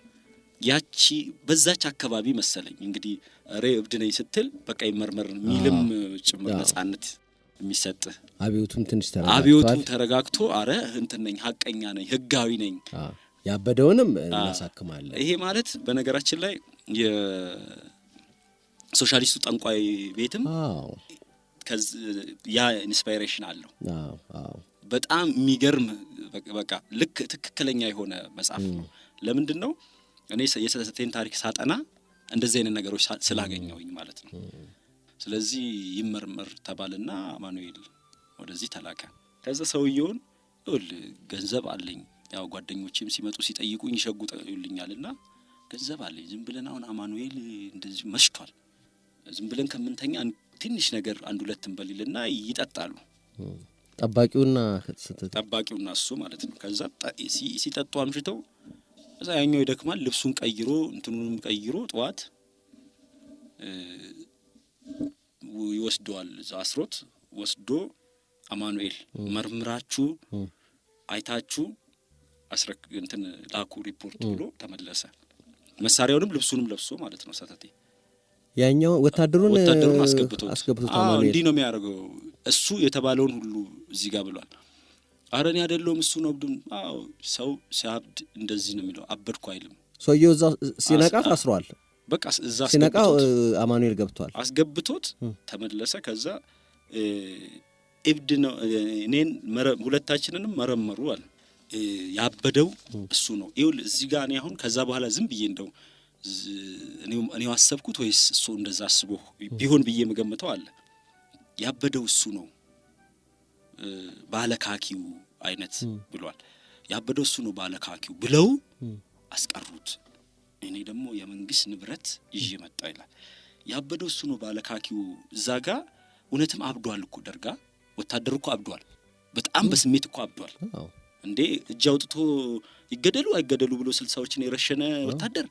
ያቺ በዛች አካባቢ መሰለኝ እንግዲህ እብድ ነኝ ስትል በቃ ይመርመር የሚልም ጭምር ነጻነት የሚሰጥ አብዮቱ ተረጋግቶ አረ እንትን ነኝ ሐቀኛ ነኝ ህጋዊ ነኝ ያበደውንም እናሳክማለን። ይሄ ማለት በነገራችን ላይ የሶሻሊስቱ ጠንቋይ ቤትም ያ ኢንስፓይሬሽን አለው። በጣም የሚገርም በቃ ልክ ትክክለኛ የሆነ መጽሐፍ ነው። ለምንድን ነው እኔ የሰተቴን ታሪክ ሳጠና እንደዚህ አይነት ነገሮች ስላገኘሁኝ ማለት ነው። ስለዚህ ይመርመር ተባልና አማኑኤል ወደዚህ ተላከ። ከዛ ሰውየውን ገንዘብ አለኝ፣ ያው ጓደኞቼም ሲመጡ ሲጠይቁኝ ይሸጉጡልኛልና ገንዘብ አለኝ፣ ዝም ብለን አሁን አማኑኤል እንደዚህ መሽቷል፣ ዝም ብለን ከምንተኛ ትንሽ ነገር አንድ ሁለት እንበልና ይጠጣሉ። ጠባቂውና እሱ ማለት ነው። ከዛ ሲጠጡ አምሽተው እዛ ያኛው ይደክማል፣ ልብሱን ቀይሮ እንትኑንም ቀይሮ ጠዋት ይወስደዋል። እዛ አስሮት ወስዶ አማኑኤል መርምራችሁ አይታችሁ እንትን ላኩ ሪፖርት ብሎ ተመለሰ። መሳሪያውንም ልብሱንም ለብሶ ማለት ነው። ሰተቴ ያኛው ወታደሩን አስገብቶት እንዲህ ነው የሚያደርገው። እሱ የተባለውን ሁሉ እዚህ ጋር ብሏል። ኧረ እኔ አይደለሁም እሱ ነው አብዱን። ሰው ሲያብድ እንደዚህ ነው የሚለው፣ አበድኩ አይልም። ሰውየው እዛ ሲነቃ ታስሯል። በቃ እዛ ሲነቃ አማኑኤል ገብቷል። አስገብቶት ተመለሰ። ከዛ እብድ ነው እኔን ሁለታችንንም መረመሩ አለ። ያበደው እሱ ነው። ይኸውልህ እዚህ ጋር እኔ አሁን ከዛ በኋላ ዝም ብዬ እንደው እኔው አሰብኩት ወይስ እሱ እንደዛ አስቦ ቢሆን ብዬ የምገምተው አለ። ያበደው እሱ ነው ባለካኪው አይነት ብሏል። ያበደው እሱ ነው ባለካኪው ብለው አስቀሩት። እኔ ደግሞ የመንግስት ንብረት ይዤ መጣ ይላል። ያበደው እሱ ነው ባለካኪው። እዛ ጋር እውነትም አብዷል እኮ ደርጋ ወታደሩ እኮ አብዷል። በጣም በስሜት እኮ አብዷል። እንዴ እጅ አውጥቶ ይገደሉ አይገደሉ ብሎ 60ዎችን የረሸነ ወታደር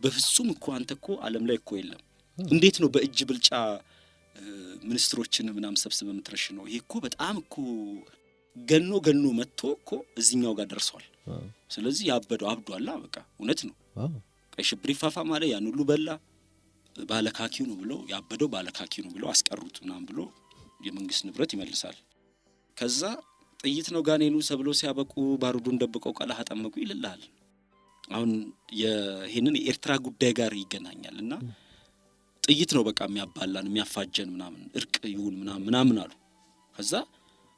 በፍጹም እኮ አንተ እኮ ዓለም ላይ እኮ የለም። እንዴት ነው በእጅ ብልጫ ሚኒስትሮችን ምናምን ሰብስበ የምትረሽነው? ይሄ እኮ በጣም እኮ ገኖ መጥቶ እኮ እዚህኛው ጋር ደርሷል። ስለዚህ ያበደው አብዷላ በቃ እውነት ነው። ቀይ ሽብር ይፋፋም አለ ያን ሁሉ በላ ባለካኪው ነው ብለው ያበደው ባለካኪው ነው ብለው አስቀሩት ምናምን ብሎ የመንግስት ንብረት ይመልሳል። ከዛ ጥይት ነው ጋኔኑ ሰብሎ ሲያበቁ ባሩዱን ደብቀው ቀለሃ ጠመቁ ይልልሃል። አሁን ይሄንን የኤርትራ ጉዳይ ጋር ይገናኛልና ጥይት ነው በቃ የሚያባላን የሚያፋጀን ምናምን እርቅ ይሁን ምናምን አሉ። ከዛ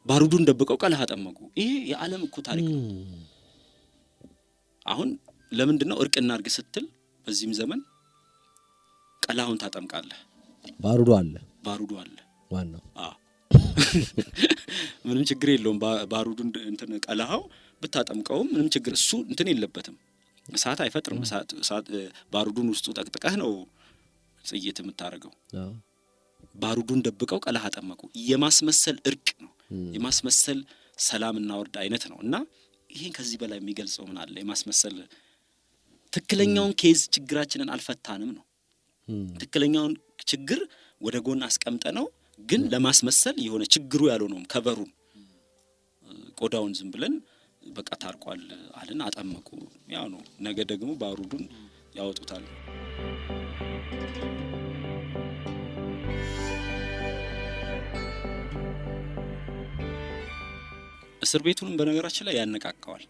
ባሩዱን ደብቀው ቀለሃ ጠመቁ። ይሄ የዓለም እኮ ታሪክ ነው። አሁን ለምንድነው እርቅና እርግ ስትል በዚህም ዘመን ቀለሃውን ታጠምቃለህ? ባሩዱ አለ ዋናው ምንም ችግር የለውም። ባሩዱን እንትን ቀለሃው ብታጠምቀውም ምንም ችግር እሱ እንትን የለበትም። እሳት አይፈጥርም። እሳት ባሩዱን ውስጡ ጠቅጥቀህ ነው ጽይት የምታረገው። ባሩዱን ደብቀው ቀለሃ ጠመቁ። የማስመሰል እርቅ ነው፣ የማስመሰል ሰላምና ወርድ አይነት ነው። እና ይሄን ከዚህ በላይ የሚገልጸው ምን አለ? የማስመሰል ትክክለኛውን ኬዝ ችግራችንን አልፈታንም ነው። ትክክለኛውን ችግር ወደ ጎን አስቀምጠ ነው ግን ለማስመሰል የሆነ ችግሩ ያልሆነውም ከበሩን ቆዳውን ዝም ብለን በቃ ታርቋል አለን አጠመቁ። ያው ነው። ነገ ደግሞ ባሩዱን ያወጡታል። እስር ቤቱንም በነገራችን ላይ ያነቃቀዋል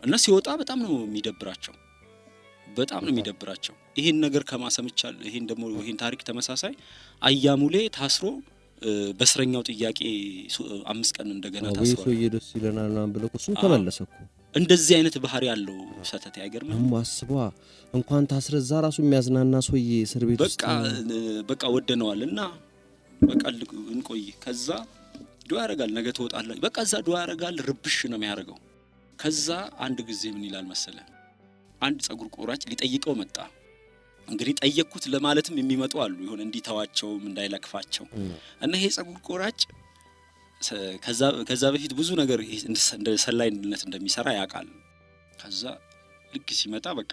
እና ሲወጣ በጣም ነው የሚደብራቸው። ይሄን ነገር ከማሰምቻል ይሄን ታሪክ ተመሳሳይ አያሙሌ ታስሮ በስረኛው ጥያቄ 5 ቀን እንደገና ታስሮ ወይ ደስ ይለናል ምናምን ብለው እሱ ተመለሰኩ። እንደዚህ አይነት ባህሪ ያለው ሰተት አይገርምም? አስቧ እንኳን ታስረዛ ራሱ የሚያዝናና ሰውዬ እስር ቤት ውስጥ በቃ ወደነዋልና በቃ እንቆይ። ከዛ ዱዓ ያረጋል፣ ነገ ትወጣለህ። በቃ እዛ ዱዓ ያረጋል፣ ርብሽ ነው የሚያደርገው። ከዛ አንድ ጊዜ ምን ይላል መሰለ፣ አንድ ጸጉር ቆራጭ ሊጠይቀው መጣ። እንግዲህ ጠየቅኩት ለማለትም የሚመጡ አሉ፣ ይሁን እንዲተዋቸው እንዳይለክፋቸው። እና ይሄ ጸጉር ቆራጭ ከዛ በፊት ብዙ ነገር እንደ ሰላይነት እንደሚሰራ ያውቃል። ከዛ ልክ ሲመጣ በቃ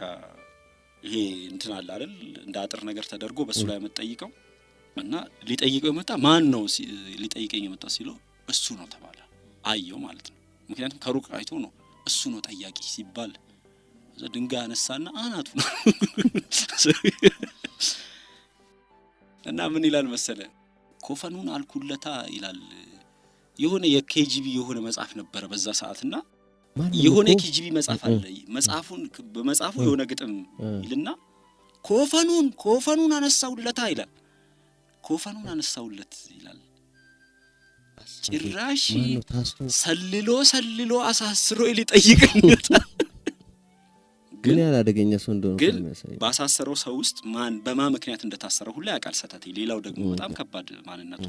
ይሄ እንትን አለ አይደል እንደ አጥር ነገር ተደርጎ በሱ ላይ መጠይቀው እና ሊጠይቀው የመጣ ማን ነው ሊጠይቀኝ የመጣ ሲለው እሱ ነው ተባለ። አየው ማለት ነው። ምክንያቱም ከሩቅ አይቶ ነው እሱ ነው ጠያቂ ሲባል እዛ ድንጋይ አነሳና አናቱ ነው። እና ምን ይላል መሰለ ኮፈኑን አልኩለታ ይላል። የሆነ የኬጂቢ የሆነ መጽሐፍ ነበር በዛ ሰዓትና የሆነ የኬጂቢ መጽሐፍ አለ። በመጽሐፉ የሆነ ግጥም ይልና ኮፈኑን አነሳውለታ ይላል። ኮፈኑን አነሳውለት ይላል። ጭራሽ ሰልሎ አሳስሮ ሊጠይቀኝ ይመጣል። ግን ያላደገኛ ሰው እንደሆነ ግን ባሳሰረው ሰው ውስጥ በማን ምክንያት እንደታሰረው ሁሉ ያውቃል ሰተቴ። ሌላው ደግሞ በጣም ከባድ ማንነቱ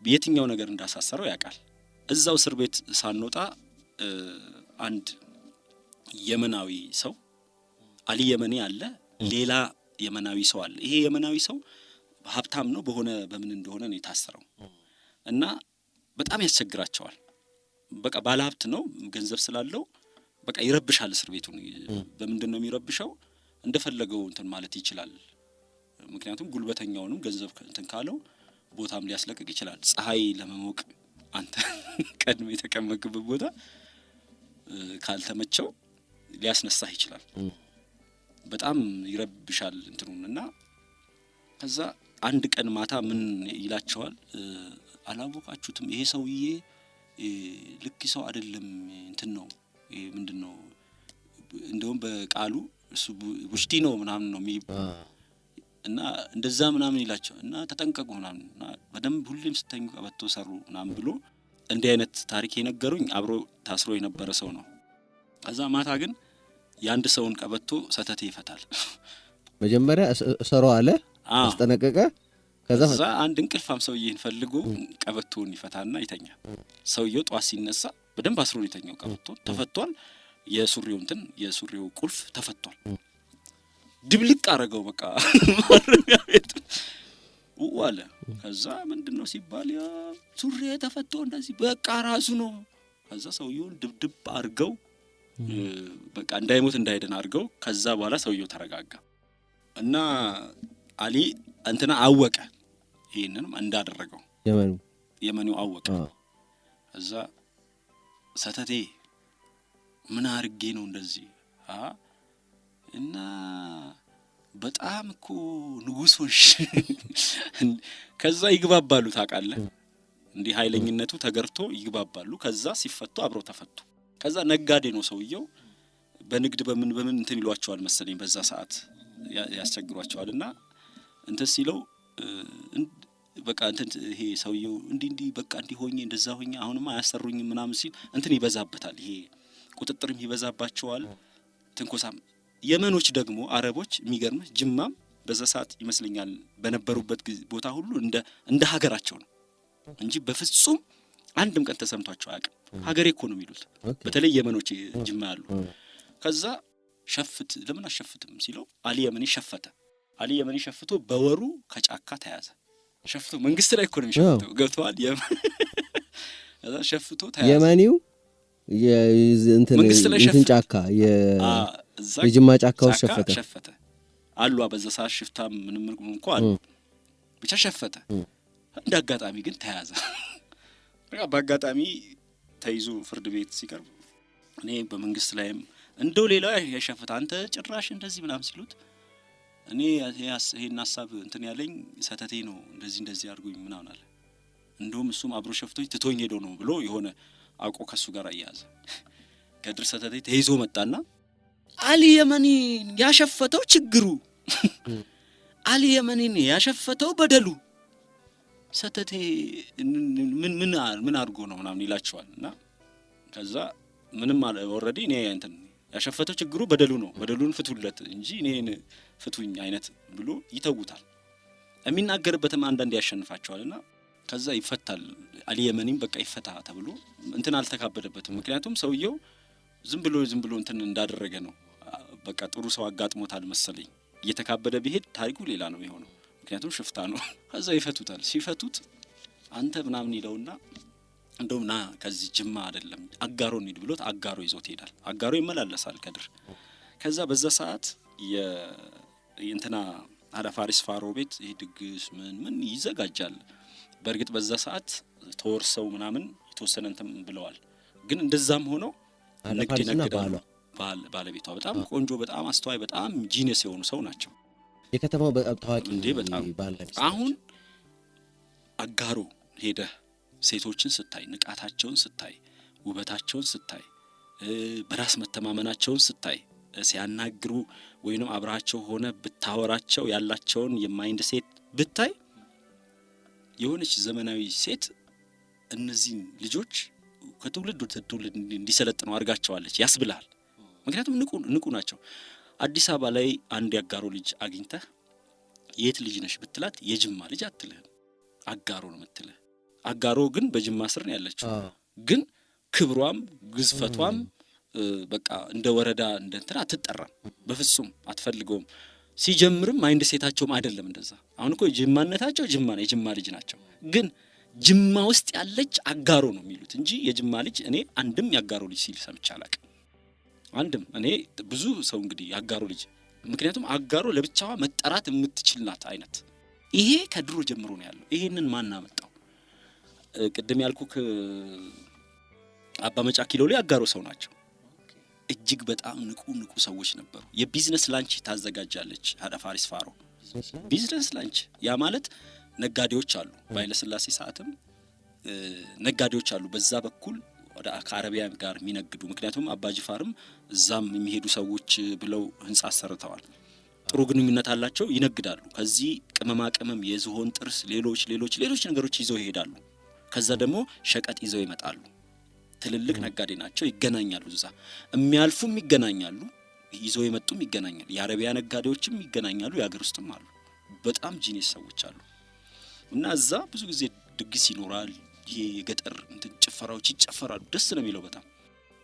የትኛው ነገር እንዳሳሰረው ያውቃል። እዛው እስር ቤት ሳንወጣ አንድ የመናዊ ሰው አሊ የመኔ አለ፣ ሌላ የመናዊ ሰው አለ። ይሄ የመናዊ ሰው ሀብታም ነው፣ በምን እንደሆነ ነው የታሰረው እና በጣም ያስቸግራቸዋል። በቃ ባለ ሀብት ነው፣ ገንዘብ ስላለው በቃ ይረብሻል እስር ቤቱን። በምንድነው የሚረብሸው? እንደፈለገው እንትን ማለት ይችላል። ምክንያቱም ጉልበተኛውንም ገንዘብ እንትን ካለው ቦታም ሊያስለቅቅ ይችላል። ፀሐይ ለመሞቅ አንተ ቀድሞ የተቀመጥክበት ቦታ ካልተመቸው ሊያስነሳህ ይችላል። በጣም ይረብሻል እንትኑና ከዛ አንድ ቀን ማታ ምን ይላቸዋል? አላወቃችሁትም? ይሄ ሰውዬ ልክ ሰው አይደለም እንትን ነው ምንድነው እንደውም በቃሉ እሱ ውሽቲ ነው ምናምን ነው እና እንደዛ ምናምን ይላቸው እና ተጠንቀቁ ምናምን እና በደንብ ሁሌም ስተኙ ቀበቶ ሰሩ ምናምን ብሎ እንዲህ አይነት ታሪክ የነገሩኝ አብሮ ታስሮ የነበረ ሰው ነው። ከዛ ማታ ግን የአንድ ሰውን ቀበቶ ሰተቴ ይፈታል። መጀመሪያ ሰሮ አለ አስጠነቀቀ። ከዛ አንድ እንቅልፋም ሰውዬን ፈልጎ ቀበቶውን ይፈታና ይተኛል። ሰውየው ጧት ሲነሳ በደንብ አስሮ የተኛው ቀበቶ ተፈቷል። የሱሪው ቁልፍ ተፈቷል። ድብልቅ አረገው በቃ ማረሚያ ቤት ዋለ። ከዛ ምንድነው ሲባል ያ ሱሪ ተፈቶ እንደዚህ በቃ ራሱ ነው። ከዛ ሰውየውን ድብድብ አርገው በቃ እንዳይሞት እንዳይደን አርገው ከዛ በኋላ ሰውየው ተረጋጋ እና አሊ እንትና አወቀ ይሄንን እንዳደረገው የመኑ አወቀ። ከዛ ሰተቴ ምን አርጌ ነው እንደዚህ እና በጣም እኮ ንጉሶች ከዛ ይግባባሉ ታውቃለህ እንዲህ ኃይለኝነቱ ተገርቶ ይግባባሉ ከዛ ሲፈቱ አብረው ተፈቱ ከዛ ነጋዴ ነው ሰውየው በንግድ በምን እንትን ይሏቸዋል መሰለኝ በዛ ሰዓት ያስቸግሯቸዋልና እንትን ሲለው በቃ እንትን ይሄ ሰውየው እንዲህ በቃ እንዲህ ሆኜ እንደዛ ሆኜ አሁንማ አያሰሩኝም ምናምን ሲል እንትን ይበዛበታል ይሄ ቁጥጥርም ይበዛባቸዋል ትንኮሳም የመኖች ደግሞ አረቦች የሚገርምህ ጅማም በዛ ሰዓት ይመስለኛል በነበሩበት ቦታ ሁሉ እንደ ሀገራቸው ነው እንጂ በፍጹም አንድም ቀን ተሰምቷቸው አያውቅም ሀገሬ እኮ ነው የሚሉት በተለይ የመኖች ጅማ ያሉ ከዛ ሸፍት ለምን አሸፍትም ሲለው አሊ የመኒ ሸፍቶ በወሩ ከጫካ ተያዘ ሸፍቶ መንግስት ላይ እኮ ነው የሚሸፍተው ገብተዋል ከዛ ሸፍቶ ተያዘ የመኒው እንትን ጫካ የጅማ ጫካው ሸፈተ አሉ በዛ ሰዓት ሽፍታ ምንም እንኳን ብቻ ሸፈተ እንደ አጋጣሚ ግን ተያዘ በአጋጣሚ ተይዞ ፍርድ ቤት ሲቀርብ እኔ በመንግስት ላይም እንደው ሌላ ያሸፈተ አንተ ጭራሽ እንደዚህ ምናምን ሲሉት እኔ ይሄን ሐሳብ እንትን ያለኝ ሰተቴ ነው እንደዚህ አድርጎኝ ምናምን አለ እንደውም እሱም አብሮ ሸፍቶኝ ትቶኝ ሄዶ ነው ብሎ የሆነ አውቆ ከሱ ጋር አያያዘ ከድር ሰተቴ ተይዞ መጣና አሊ የመኒን ያሸፈተው ችግሩ አሊ የመኒን ያሸፈተው በደሉ ሰተቴ ምን አድርጎ ነው ምናምን ይላቸዋልና ከዛ ምንም አለ ኦሬዲ እኔ እንትን ያሸፈተው ችግሩ በደሉ ነው በደሉን ፍቱለት እንጂ እኔን ፍቱኝ አይነት ብሎ ይተውታል የሚናገርበትም አንዳንድ ያሸንፋቸዋልና ከዛ ይፈታል አሊ የመኒም በቃ ይፈታ ተብሎ እንትን አልተካበደበትም ምክንያቱም ሰውየው ዝም ብሎ እንትን እንዳደረገ ነው በቃ ጥሩ ሰው አጋጥሞታል መሰለኝ እየተካበደ ቢሄድ ታሪኩ ሌላ ነው የሆነው ምክንያቱም ሽፍታ ነው ከዛ ይፈቱታል ሲፈቱት አንተ ምናምን ይለውና እንደውም ና ከዚህ ጅማ አይደለም አጋሮ እንሂድ ብሎት አጋሮ ይዞት ይሄዳል አጋሮ ይመላለሳል ከድር ከዛ በዛ ሰዓት የእንትና አለፋሪስ ፋሮ ቤት ይሄ ድግስ ምን ይዘጋጃል በእርግጥ በዛ ሰዓት ተወርሰው ምናምን የተወሰነ እንትን ብለዋል ግን እንደዛም ሆኖ ንግድ ይነግዳሉ ባለቤቷ በጣም ቆንጆ በጣም አስተዋይ በጣም ጂኒየስ የሆኑ ሰው ናቸው የከተማው በጣም ታዋቂ እንዴ በጣም አሁን አጋሮ ሄደህ ሴቶችን ስታይ ንቃታቸውን ስታይ ውበታቸውን ስታይ በራስ መተማመናቸውን ስታይ ሲያናግሩ ወይንም አብራቸው ሆነ ብታወራቸው ያላቸውን የማይንድ ሴት ብታይ የሆነች ዘመናዊ ሴት እነዚህ ልጆች ከትውልድ ወደ ትውልድ እንዲሰለጥኑ አድርጋቸዋለች ያስብላል ምክንያቱም ንቁ ናቸው አዲስ አበባ ላይ አንድ ያጋሮ ልጅ አግኝተህ የት ልጅ ነሽ ብትላት የጅማ ልጅ አትልህም አጋሮ ነው የምትልህ አጋሮ ግን በጅማ ስር ነው ያለችው ግን ክብሯም ግዝፈቷም በቃ እንደ ወረዳ እንደ እንትና አትጠራም በፍጹም አትፈልገውም ሲጀምርም ማይንድ ሴታቸውም አይደለም እንደዛ አሁን እኮ ጅማነታቸው ጅማ ነው የጅማ ልጅ ናቸው ግን ጅማ ውስጥ ያለች አጋሮ ነው የሚሉት እንጂ የጅማ ልጅ እኔ አንድም ያጋሮ ልጅ ሲል ሰምቼ አላውቅም አንድም እኔ ብዙ ሰው እንግዲህ ያጋሮ ልጅ ምክንያቱም አጋሮ ለብቻዋ መጠራት የምትችልናት አይነት ይሄ ከድሮ ጀምሮ ነው ያለው ይሄንን ማን አመጣው ቅድም ያልኩክ አባ መጫ ኪሎ ላይ ያጋሮ ሰው ናቸው እጅግ በጣም ንቁ ሰዎች ነበሩ የቢዝነስ ላንች ታዘጋጃለች አዳፋሪስ ፋሮ ቢዝነስ ላንች ያ ማለት ነጋዴዎች አሉ ባይለስላሴ ሰዓትም ነጋዴዎች አሉ በዛ በኩል ወደ ከአረቢያ ጋር የሚነግዱ ምክንያቱም አባጅፋርም እዛም የሚሄዱ ሰዎች ብለው ህንጻ አሰርተዋል ጥሩ ግንኙነት አላቸው ይነግዳሉ ከዚህ ቅመም የዝሆን ጥርስ ሌሎች ነገሮች ይዘው ይሄዳሉ ከዛ ደግሞ ሸቀጥ ይዘው ይመጣሉ ትልልቅ ነጋዴ ናቸው ይገናኛሉ እዛ የሚያልፉም ይገናኛሉ ይዘው የመጡም ይገናኛሉ የአረቢያ ነጋዴዎችም ይገናኛሉ ያገር ውስጥም አሉ በጣም ጂኒየስ ሰዎች አሉ እና እዛ ብዙ ጊዜ ድግስ ይኖራል ይሄ የገጠር እንትን ጭፈራዎች ይጨፈራሉ ደስ ነው የሚለው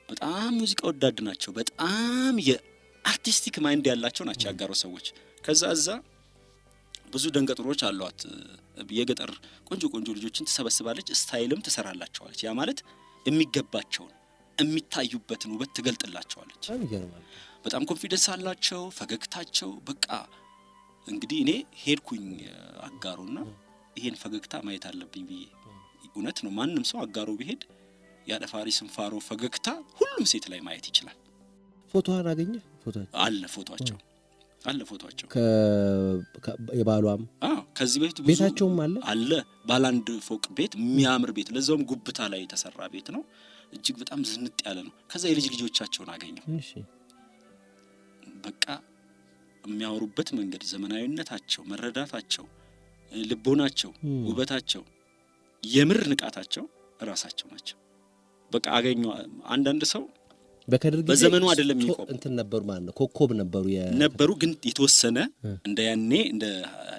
በጣም ሙዚቃ ወዳድ ናቸው በጣም የአርቲስቲክ ማይንድ ያላቸው ናቸው ያጋሩ ሰዎች ከዛ እዛ ብዙ ደንገጥሮች አሏት የገጠር ቆንጆ ልጆችን ተሰበስባለች ስታይልም ተሰራላቸዋለች ያ ማለት የሚገባቸውን የሚታዩበትን ውበት ትገልጥላቸዋለች በጣም ኮንፊደንስ አላቸው ፈገግታቸው በቃ እንግዲህ እኔ ሄድኩኝ አጋሩና ይሄን ፈገግታ ማየት አለብኝ ብዬ እውነት ነው ማንንም ሰው አጋሩ ቢሄድ የአደፋሪስን ፋሮ ፈገግታ ሁሉም ሴት ላይ ማየት ይችላል። ፎቶዋን አገኘ? ፎቶአቸው ፎቶአቸው የባሏም ከዚህ በፊት ብዙ ቤታቸውም አለ ባለ አንድ ፎቅ ቤት የሚያምር ቤት ለዛውም ጉብታ ላይ የተሰራ ቤት ነው። እጅግ በጣም ዝንጥ ያለ ነው። ከዛ የልጆቻቸውን አገኘው። እሺ በቃ የሚያወሩበት መንገድ፣ ዘመናዊነታቸው፣ መረዳታቸው፣ ልቦናቸው፣ ውበታቸው፣ የምር ንቃታቸው ራሳቸው ናቸው። በቃ አገኘው። አንዳንድ ሰው በከድር ጊዜ በዘመኑ አይደለም የሚቆም እንትን ነበሩ ማለት ነው። ኮከብ ነበሩ ግን የተወሰነ እንደ ያኔ እንደ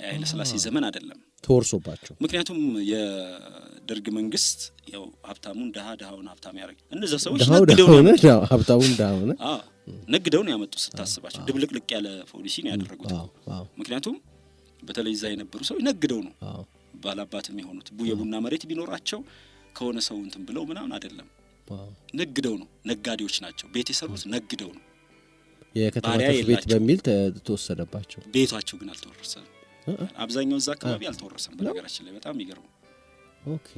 ኃይለ ሥላሴ ዘመን አይደለም ተወርሶባቸው። ምክንያቱም የደርግ መንግስት ያው ሀብታሙን ድሃውን ሀብታም ያደርግ እነዛ ሰዎች ሀብታሙን ድሃ ሆነ ነግደው ነው ያመጡት። ስታስባቸው ድብልቅልቅ ያለ ፖሊሲ ነው ያደረጉት። ምክንያቱም በተለይ እዛ የነበሩ ሰው ነግደው ነው ባላባትም የሆኑት። የቡና መሬት ቢኖራቸው ከሆነ ሰው እንትን ብለው ምናምን አይደለም፣ ነግደው ነው። ነጋዴዎች ናቸው። ቤት የሰሩት ነግደው ነው። የከተማ ቤት በሚል ተወሰደባቸው። ቤታቸው ግን አልተወረሰም። አብዛኛው እዛ አካባቢ አልተወረሰም። በነገራችን ላይ በጣም ይገርም። ኦኬ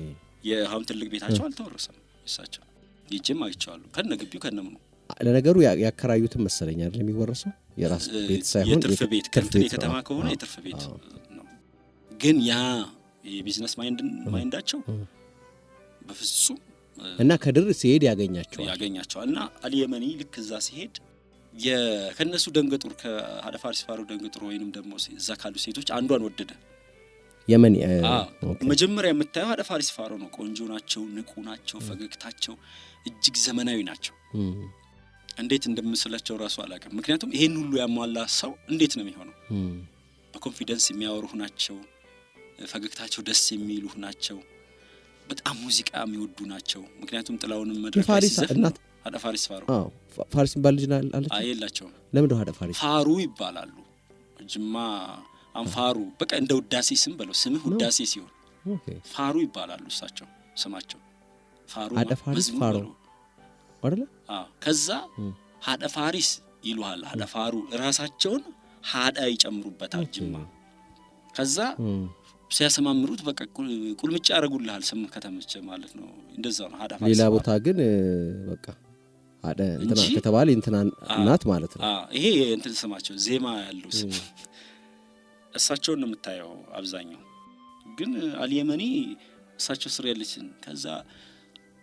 የአሁን ትልቅ ቤታቸው አልተወረሰም። እሳቸው ይጅም አይቻሉ ከነግቢው ከነምኑ። ለነገሩ ያከራዩትን መሰለኝ አይደል የሚወረሰው? የራስ ቤት ሳይሆን የትርፍ ቤት ከተማ ከሆነ የትርፍ ቤት ነው። ግን ያ የቢዝነስ ማይንዳቸው በፍጹም እና ከድር ሲሄድ ያገኛቸዋል እና አሊ የመኒ ልክ እዛ ሲሄድ ከነሱ ደንገጡር ከአደፋሪስ ፋሮ ደንገጡር ወይንም ደግሞ እዛ ካሉ ሴቶች አንዷን ወደደ። የመኒ መጀመሪያ የምታየው አደፋሪስ ፋሮ ነው። ቆንጆ ናቸው፣ ንቁ ናቸው፣ ፈገግታቸው እጅግ ዘመናዊ ናቸው። እንዴት እንደምስላቸው ራሱ አላውቅም። ምክንያቱም ይሄን ሁሉ ያሟላ ሰው እንዴት ነው የሚሆነው? በኮንፊደንስ የሚያወሩ ናቸው፣ ፈገግታቸው ደስ የሚሉ ናቸው፣ በጣም ሙዚቃ የሚወዱ ናቸው። ምክንያቱም ጥላውንም መድረክ ሲዘፍን አደፋሪስ ፋሮ ፋሪስ ይባል ልጅ አለች አይላቸው። ለምን ነው አደፋሪስ ፋሩ ይባላሉ? ጅማ አንፋሩ በቃ እንደ ውዳሴ ስም በለው። ስምህ ውዳሴ ሲሆን ፋሩ ይባላሉ እሳቸው። ስማቸው ፋሩ አደፋሪስ ፋሮ አይደለ? ከዛ አደፋሪስ ይሉሃል። አደፋሩ ራሳቸውን ሀዳ ይጨምሩበታል ጅማ። ከዛ ሲያሰማምሩት በቃ ቁልምጫ ያረጉልሃል። ስም ከተመቸ ማለት ነው። እንደዛ ነው አደፋሪስ። ሌላ ቦታ ግን በቃ አደ እንትና ከተባለ እንትና እናት ማለት ነው። ይሄ እንትን ስማቸው ዜማ ያለው ስም እሳቸውን ነው የምታየው አብዛኛው። ግን አሊ የመኒ እሳቸው ስር ያለችን ከዛ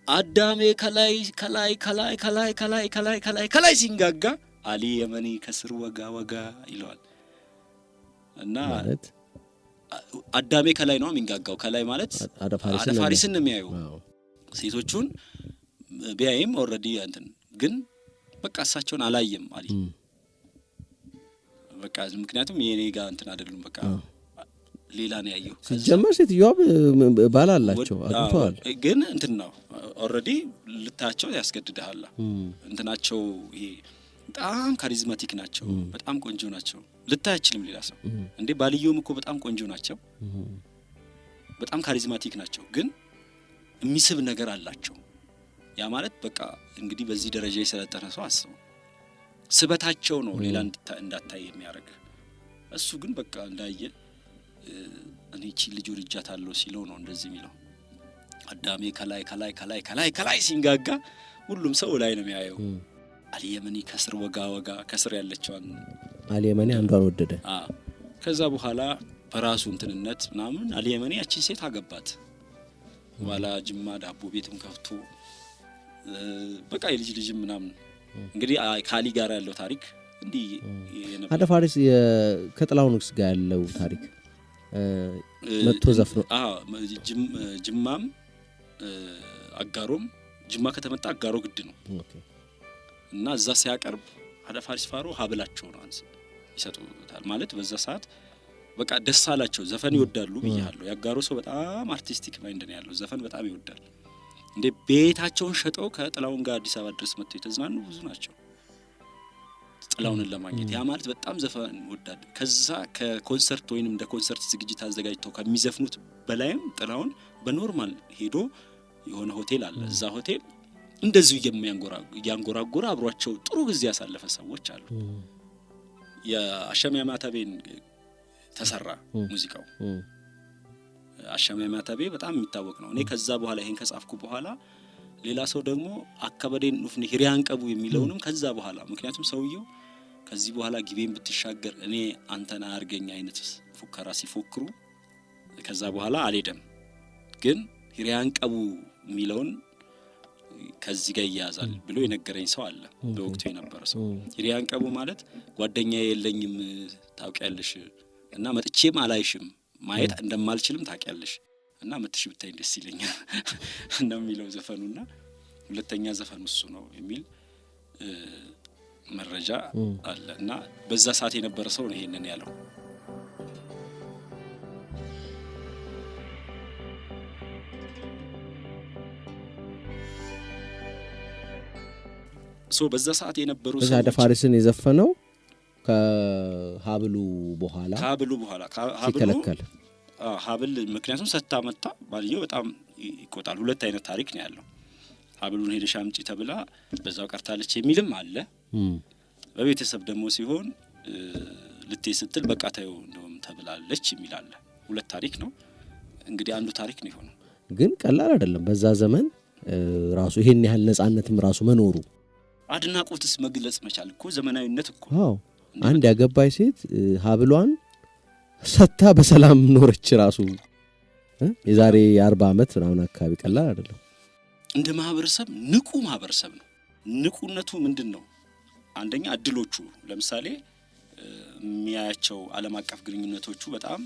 አዳሜ ከላይ ሲንጋጋ አሊ የመኒ ከስር ወጋ ይለዋል። እና ማለት አዳሜ ከላይ ነው የሚንጋጋው። ከላይ ማለት አደፋሪስን ነው የሚያዩ ሴቶቹን ቢያይም ኦልሬዲ እንትን ግን በቃ እሳቸውን አላየም አሊ በቃ ምክንያቱም የኔ ጋር እንትን አይደሉም። በቃ ሌላ ነው ያየው። ሲጀመር ሴትዮዋ ባል አላቸው አጥቷል። ግን እንትን ነው ኦልሬዲ ልታቸው ያስገድድሃል። እንትናቸው ይሄ በጣም ካሪዝማቲክ ናቸው፣ በጣም ቆንጆ ናቸው። ልታይ አይችልም ሌላ ሰው። እንዴ ባልየውም እኮ በጣም ቆንጆ ናቸው፣ በጣም ካሪዝማቲክ ናቸው። ግን የሚስብ ነገር አላቸው። ያ ማለት በቃ እንግዲህ በዚህ ደረጃ የሰለጠነ ሰው አስበው ስበታቸው ነው ሌላ እንዳታይ የሚያደርግ። እሱ ግን በቃ እንዳየ እኔ እቺ ልጅ ወርጃታለሁ ሲለው ነው እንደዚህ የሚለው። አዳሜ ከላይ ሲንጋጋ ሁሉም ሰው ላይ ነው የሚያየው። አሊ የመኒ ከስር ወጋ ከስር ያለችዋን አሊ የመኒ አንዷን ወደደ። ከዛ በኋላ በራሱ እንትንነት ምናምን አሊ የመኒ ያቺን ሴት አገባት። በኋላ ጅማ ዳቦ ቤትም ከፍቶ በቃ የልጅ ምናምን እንግዲህ ካሊ ጋር ያለው ታሪክ እንዲህ የነበረ አደፋሪስ ከጥላውንስ ጋር ያለው ታሪክ መጥቶ ዘፍኖ ጅማም አጋሮም ጅማ ከተመጣ አጋሮ ግድ ነው። እና እዛ ሲያቀርብ አደፋሪስ ፋሮ ሀብላቸው ነው አንስ ይሰጡታል ማለት በዛ ሰዓት በቃ ደስ አላቸው። ዘፈን ይወዳሉ ብያለሁ። ያጋሮ ሰው በጣም አርቲስቲክ ማይንድ ነው ያለው። ዘፈን በጣም ይወዳል። እንዴ ቤታቸውን ሸጠው ከጥላውን ጋር አዲስ አበባ ድረስ መጥተው የተዝናኑ ብዙ ናቸው ጥላውንን ለማግኘት። ያ ማለት በጣም ዘፈን ወዳድ። ከዛ ከኮንሰርት ወይንም እንደ ኮንሰርት ዝግጅት አዘጋጅተው ከሚዘፍኑት በላይም ጥላውን በኖርማል ሄዶ የሆነ ሆቴል አለ። እዛ ሆቴል እንደዚሁ ያንጎራጎራ አብሯቸው ጥሩ ጊዜ ያሳለፈ ሰዎች አሉ። የአሸሚያ ማታቤን ተሰራ ሙዚቃው። አሸሚያ ማታቤ በጣም የሚታወቅ ነው። እኔ ከዛ በኋላ ይሄን ከጻፍኩ በኋላ ሌላ ሰው ደግሞ አከበደን ኑፍኔ ሂሪያን ቀቡ የሚለውንም ከዛ በኋላ ምክንያቱም ሰውየው ከዚህ በኋላ ግቤን ብትሻገር እኔ አንተና አርገኛ አይነት ፉከራ ሲፎክሩ ከዛ በኋላ አልሄደም ግን ሂሪያን ቀቡ የሚለውን ከዚህ ጋር ያያዛል ብሎ የነገረኝ ሰው አለ በወቅቱ የነበረ ሰው ሂሪያን ቀቡ ማለት ጓደኛዬ የለኝም ታውቂያለሽ እና መጥቼም አላይሽም ማየት እንደማልችልም ታውቂያለሽ እና መጥሽ ብታይ ደስ ይለኛል እና የሚለው ዘፈኑና ሁለተኛ ዘፈኑ እሱ ነው የሚል መረጃ አለ እና በዛ ሰዓት የነበረ ሰው ነው ይሄንን ያለው ሶ በዛ ሰዓት የነበሩ ሰው በዛ ፋሪስን የዘፈነው ከሀብሉ በኋላ ሲከለከል ሀብል ምክንያቱም ሰታመጣ ባልየው በጣም ይቆጣል ሁለት አይነት ታሪክ ነው ያለው ሀብሉን ሄደሽ አምጪ ተብላ በዛው ቀርታለች የሚልም አለ በቤተሰብ ደግሞ ሲሆን ልትይ ስትል በቃ ታዩ እንደውም ተብላለች የሚል አለ ሁለት ታሪክ ነው እንግዲህ አንዱ ታሪክ ነው የሆነው ግን ቀላል አይደለም በዛ ዘመን ራሱ ይሄን ያህል ነጻነትም ራሱ መኖሩ አድናቆትስ መግለጽ መቻል እኮ ዘመናዊነት እኮ አዎ አንድ ያገባይ ሴት ሀብሏን ሰታ በሰላም ኖርች ራሱ የዛሬ 40 ዓመት ምናምን አካባቢ ቀላል አይደለም እንደ ማህበረሰብ ንቁ ማህበረሰብ ነው ንቁነቱ ምንድነው አንደኛ እድሎቹ ለምሳሌ የሚያያቸው ዓለም አቀፍ ግንኙነቶቹ በጣም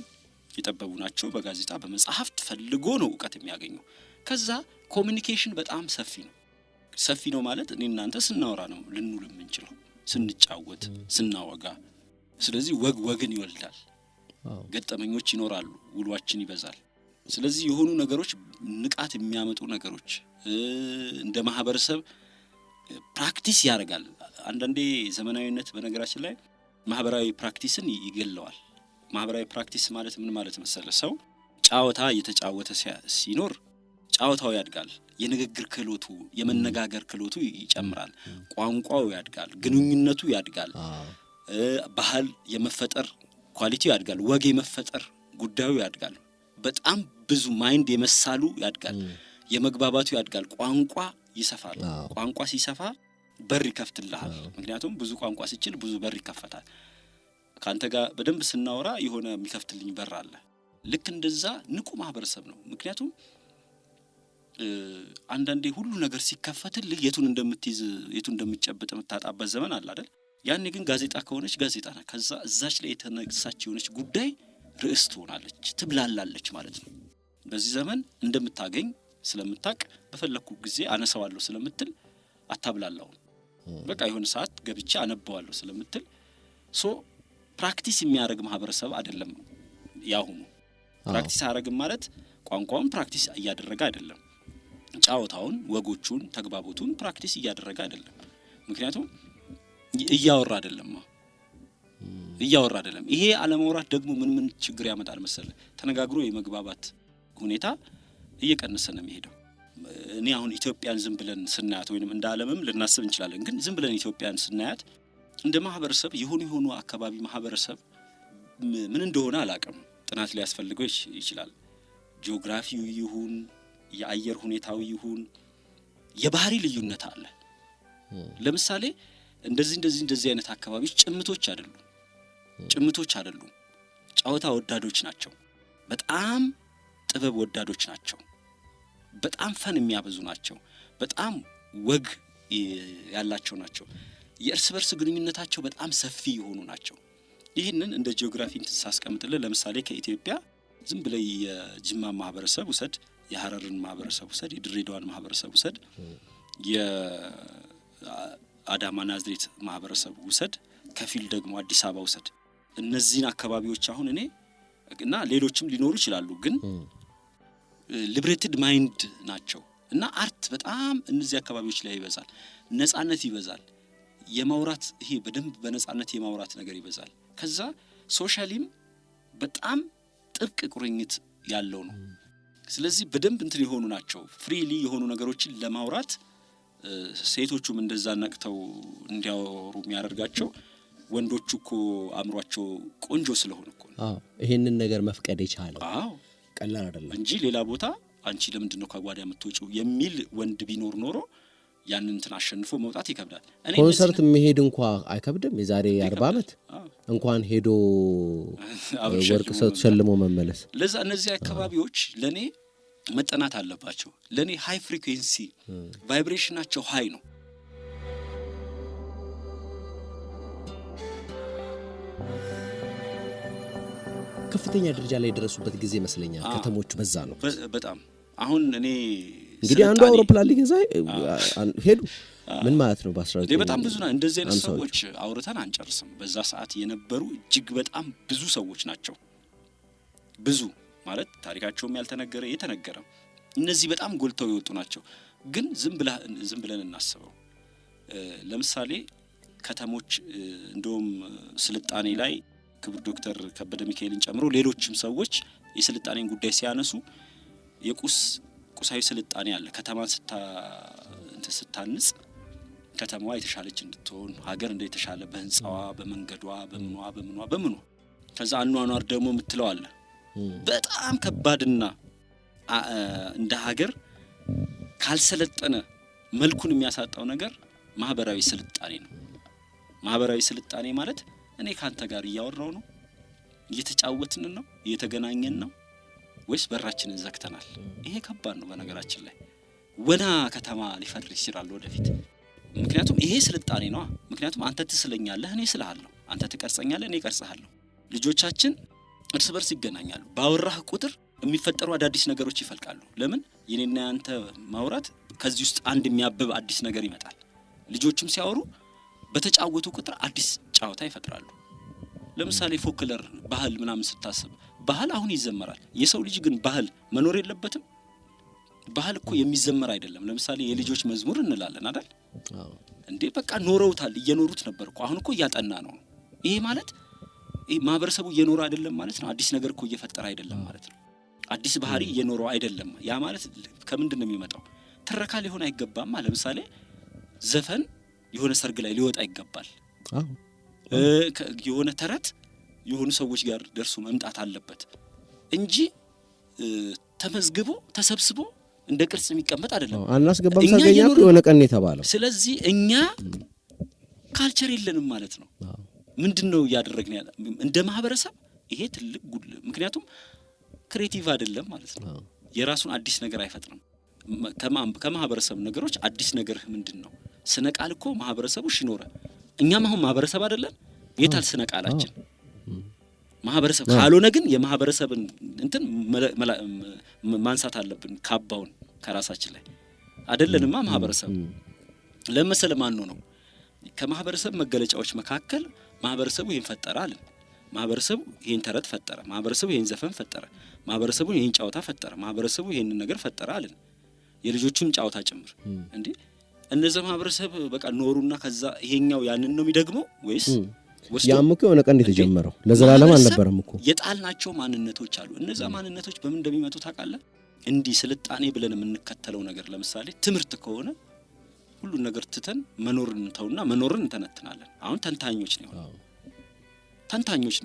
የጠበቡ ናቸው በጋዜጣ በመጽሐፍት ፈልጎ ነው ዕውቀት የሚያገኘው ከዛ ኮሚኒኬሽን በጣም ሰፊ ነው ማለት እኔ እናንተ ስናወራ ነው ልንውል የምንችለው ስንጫወት ስናወጋ ስለዚህ ወግን ይወልዳል ገጠመኞች ይኖራሉ ውሏችን ይበዛል ስለዚህ የሆኑ ነገሮች ንቃት የሚያመጡ ነገሮች እንደ ማህበረሰብ ፕራክቲስ ያደርጋል አንዳንዴ ዘመናዊነት በነገራችን ላይ ማህበራዊ ፕራክቲስን ይገለዋል ማህበራዊ ፕራክቲስ ማለት ምን ማለት መሰለ ሰው ጫወታ እየተጫወተ ሲኖር ጫወታው ያድጋል የንግግር ክህሎቱ የመነጋገር ክህሎቱ ይጨምራል ቋንቋው ያድጋል ግንኙነቱ ያድጋል ባህል የመፈጠር ኳሊቲው ያድጋል ወግ የመፈጠር ጉዳዩ ያድጋል በጣም ብዙ ማይንድ የመሳሉ ያድጋል የመግባባቱ ያድጋል ቋንቋ ይሰፋል ቋንቋ ሲሰፋ በር ይከፍትልሃል ምክንያቱም ብዙ ቋንቋ ሲችል ብዙ በር ይከፈታል ካንተ ጋር በደንብ ስናወራ የሆነ የሚከፍትልኝ በር አለ ልክ እንደዛ ንቁ ማህበረሰብ ነው ምክንያቱም አንዳንዴ ሁሉ ነገር ሲከፈትልህ የቱን እንደምትይዝ የቱን እንደምትጨብጥ የምታጣበት ዘመን አለ አይደል ያኔ ግን ጋዜጣ ከሆነች ጋዜጣ ነው ከዛ እዛች ላይ የተነሳች የሆነች ጉዳይ ርዕስ ትሆናለች ትብላላለች ማለት ነው በዚህ ዘመን እንደምታገኝ ስለምታቅ በፈለኩ ጊዜ አነሳዋለሁ ስለምትል አታብላላው በቃ የሆነ ሰዓት ገብቻ አነባዋለሁ ስለምትል ሶ ፕራክቲስ የሚያደርግ ማህበረሰብ አይደለም ያሁኑ ፕራክቲስ አያደርግም ማለት ቋንቋውን ፕራክቲስ እያደረገ አይደለም ጫወታውን ወጎቹን ተግባቦቱን ፕራክቲስ እያደረገ አይደለም ምክንያቱም እያወራ አይደለም ይሄ አለማውራት ደግሞ ምን ችግር ያመጣል መሰለ ተነጋግሮ የመግባባት ሁኔታ እየቀነሰ ነው የሚሄደው እኔ አሁን ኢትዮጵያን ዝም ብለን ስናያት ወይንም እንደ ዓለምም ልናስብ እንችላለን ግን ዝም ብለን ኢትዮጵያን ስናያት እንደ ማህበረሰብ የሆኑ አካባቢ ማህበረሰብ ምን እንደሆነ አላቀም ጥናት ሊያስፈልገው ይችላል ጂኦግራፊው ይሁን የአየር ሁኔታው ይሁን የባህሪ ልዩነት አለ ለምሳሌ እንደዚህ አይነት አካባቢዎች ጭምቶች አይደሉም ጫወታ ወዳዶች ናቸው በጣም ጥበብ ወዳዶች ናቸው በጣም ፈን የሚያበዙ ናቸው በጣም ወግ ያላቸው ናቸው የእርስ በርስ ግንኙነታቸው በጣም ሰፊ የሆኑ ናቸው ይህንን እንደ ጂኦግራፊ እንተሳስቀምጥልህ ለምሳሌ ከኢትዮጵያ ዝም ብለ የጅማ ማህበረሰብ ውሰድ የሐረርን ማህበረሰብ ውሰድ የድሬዳዋን ማህበረሰብ ውሰድ የአዳማ ናዝሬት ማህበረሰብ ውሰድ ከፊል ደግሞ አዲስ አበባ ውሰድ እነዚህን አካባቢዎች አሁን እኔ እና ሌሎችም ሊኖሩ ይችላሉ ግን ሊብሬትድ ማይንድ ናቸው እና አርት በጣም እነዚህ አካባቢዎች ላይ ይበዛል ነጻነት ይበዛል የማውራት ይሄ በደንብ በነጻነት የማውራት ነገር ይበዛል ከዛ ሶሻሊም በጣም ጥብቅ ቁርኝት ያለው ነው ስለዚህ በደንብ እንትን የሆኑ ናቸው ፍሪሊ የሆኑ ነገሮችን ለማውራት ሴቶቹም እንደዛ ነቅተው እንዲያወሩ የሚያደርጋቸው ወንዶቹ እኮ አምሯቸው ቆንጆ ስለሆነ እኮ ይሄንን ነገር መፍቀድ ይቻላል አዎ ቀላል አይደለም እንጂ ሌላ ቦታ አንቺ ለምንድነው ከጓዳ የምትወጪው የሚል ወንድ ቢኖር ኖሮ ያንን እንትን አሸንፎ መውጣት ይከብዳል። ኮንሰርት መሄድ እንኳን አይከብድም። የዛሬ 40 ዓመት እንኳን ሄዶ ወርቅ ሰው ተሸልሞ መመለስ። ለዛ እነዚህ አካባቢዎች ለኔ መጠናት አለባቸው። ለኔ ሃይ ፍሪኩዌንሲ ቫይብሬሽናቸው ሃይ ነው። ከፍተኛ ደረጃ ላይ የደረሱበት ጊዜ ይመስለኛል ከተሞቹ በዛ ነው በጣም። አሁን እኔ እንግዲህ አንዱ አውሮፕላን ሊገዛ ሄዱ ምን ማለት ነው በ19 በጣም ብዙ ነው። እንደዚህ አይነት ሰዎች አውርተን አንጨርስም። በዛ ሰዓት የነበሩ እጅግ በጣም ብዙ ሰዎች ናቸው። ብዙ ማለት ታሪካቸውም ያልተነገረ የተነገረ እነዚህ በጣም ጎልተው የወጡ ናቸው። ግን ዝም ብለን እናስበው። ለምሳሌ ከተሞች እንደውም ስልጣኔ ላይ ክቡር ዶክተር ከበደ ሚካኤልን ጨምሮ ሌሎችም ሰዎች የስልጣኔን ጉዳይ ሲያነሱ ቁሳዊ ስልጣኔ አለ። ከተማን ስታንጽ ከተማዋ የተሻለች እንድትሆን ሀገር እንደተሻለ በህንጻዋ በመንገዷ በምኗ ከዛ አኗኗር ደግሞ የምትለው አለ። በጣም ከባድና እንደ ሀገር ካልሰለጠነ መልኩን የሚያሳጣው ነገር ማህበራዊ ስልጣኔ ነው። ማህበራዊ ስልጣኔ ማለት እኔ ካንተ ጋር እያወራው ነው፣ እየተጫወትን ነው፣ እየተገናኘን ነው ወይስ በራችንን ዘግተናል? ይሄ ከባድ ነው። በነገራችን ላይ ወና ከተማ ሊፈርስ ይችላል ወደፊት። ምክንያቱም ይሄ ስልጣኔ ነው። ምክንያቱም አንተ ትስለኛለህ፣ እኔ ስለሃለሁ፣ አንተ ትቀርጸኛለህ፣ እኔ ቀርጸሃለሁ። ልጆቻችን እርስ በርስ ይገናኛሉ። ባወራህ ቁጥር የሚፈጠሩ አዳዲስ ነገሮች ይፈልቃሉ። ለምን? የኔና ያንተ ማውራት ከዚህ ውስጥ አንድ የሚያብብ አዲስ ነገር ይመጣል። ልጆችም ሲያወሩ በተጫወቱ ቁጥር አዲስ ጫወታ ይፈጥራሉ። ለምሳሌ ፎክለር ባህል ምናምን ስታስብ ባህል አሁን ይዘመራል። የሰው ልጅ ግን ባህል መኖር የለበትም። ባህል እኮ የሚዘመር አይደለም። ለምሳሌ የልጆች መዝሙር እንላለን አይደል እንዴ? በቃ ኖረውታል፣ እየኖሩት ነበር እኮ። አሁን እኮ እያጠና ነው። ይሄ ማለት ማህበረሰቡ እየኖረ አይደለም ማለት ነው። አዲስ ነገር እኮ እየፈጠረ አይደለም ማለት ነው። አዲስ ባህሪ እየኖረው አይደለም። ያ ማለት ከምንድን ነው የሚመጣው? ትረካ ሊሆን አይገባም። ለምሳሌ ዘፈን የሆነ ሰርግ ላይ ሊወጣ ይገባል። የሆነ ተረት የሆኑ ሰዎች ጋር ደርሶ መምጣት አለበት እንጂ ተመዝግቦ ተሰብስቦ እንደ ቅርጽ የሚቀመጥ አይደለም። አናስገባም ሳገኛው የሆነ ቀን የተባለው። ስለዚህ እኛ ካልቸር የለንም ማለት ነው። ምንድነው እያደረግን ያለ እንደ ማህበረሰብ? ይሄ ትልቅ ጉድ። ምክንያቱም ክሬቲቭ አይደለም ማለት ነው። የራሱን አዲስ ነገር አይፈጥርም። ከማህበረሰብ ነገሮች አዲስ ነገር ምንድነው? ስነ ቃል እኮ ማህበረሰቡ ሽኖረ። እኛም አሁን ማህበረሰብ አይደለን? የታል ስነ ቃላችን? ማህበረሰብ ካልሆነ ግን የማህበረሰብን እንትን ማንሳት አለብን። ካባውን ከራሳችን ላይ አይደለንማ ማህበረሰብ ለመሰለ ማን ነው? ከማህበረሰብ መገለጫዎች መካከል ማህበረሰቡ ይሄን ፈጠረ አለ። ማህበረሰቡ ይሄን ተረት ፈጠረ፣ ማህበረሰቡ ይሄን ዘፈን ፈጠረ፣ ማህበረሰቡ ይሄን ጫወታ ፈጠረ፣ ማህበረሰቡ ይሄን ነገር ፈጠረ አለ። የልጆቹም ጫወታ ጭምር እንዴ! እነዛ ማህበረሰብ በቃ ኖሩና ከዛ ይሄኛው ያንን ነው የሚደግመው ወይስ ያም እኮ የሆነ ቀን የተጀመረው ለዘላለም አልነበረም እኮ። የጣልናቸው ማንነቶች አሉ። እነዛ ማንነቶች በምን እንደሚመጡ ታውቃለህ? እንዲህ ስልጣኔ ብለን የምንከተለው ነገር ለምሳሌ ትምህርት ከሆነ ሁሉን ነገር ትተን መኖርን እንተውና መኖርን እንተነትናለን። አሁን ተንታኞች ነው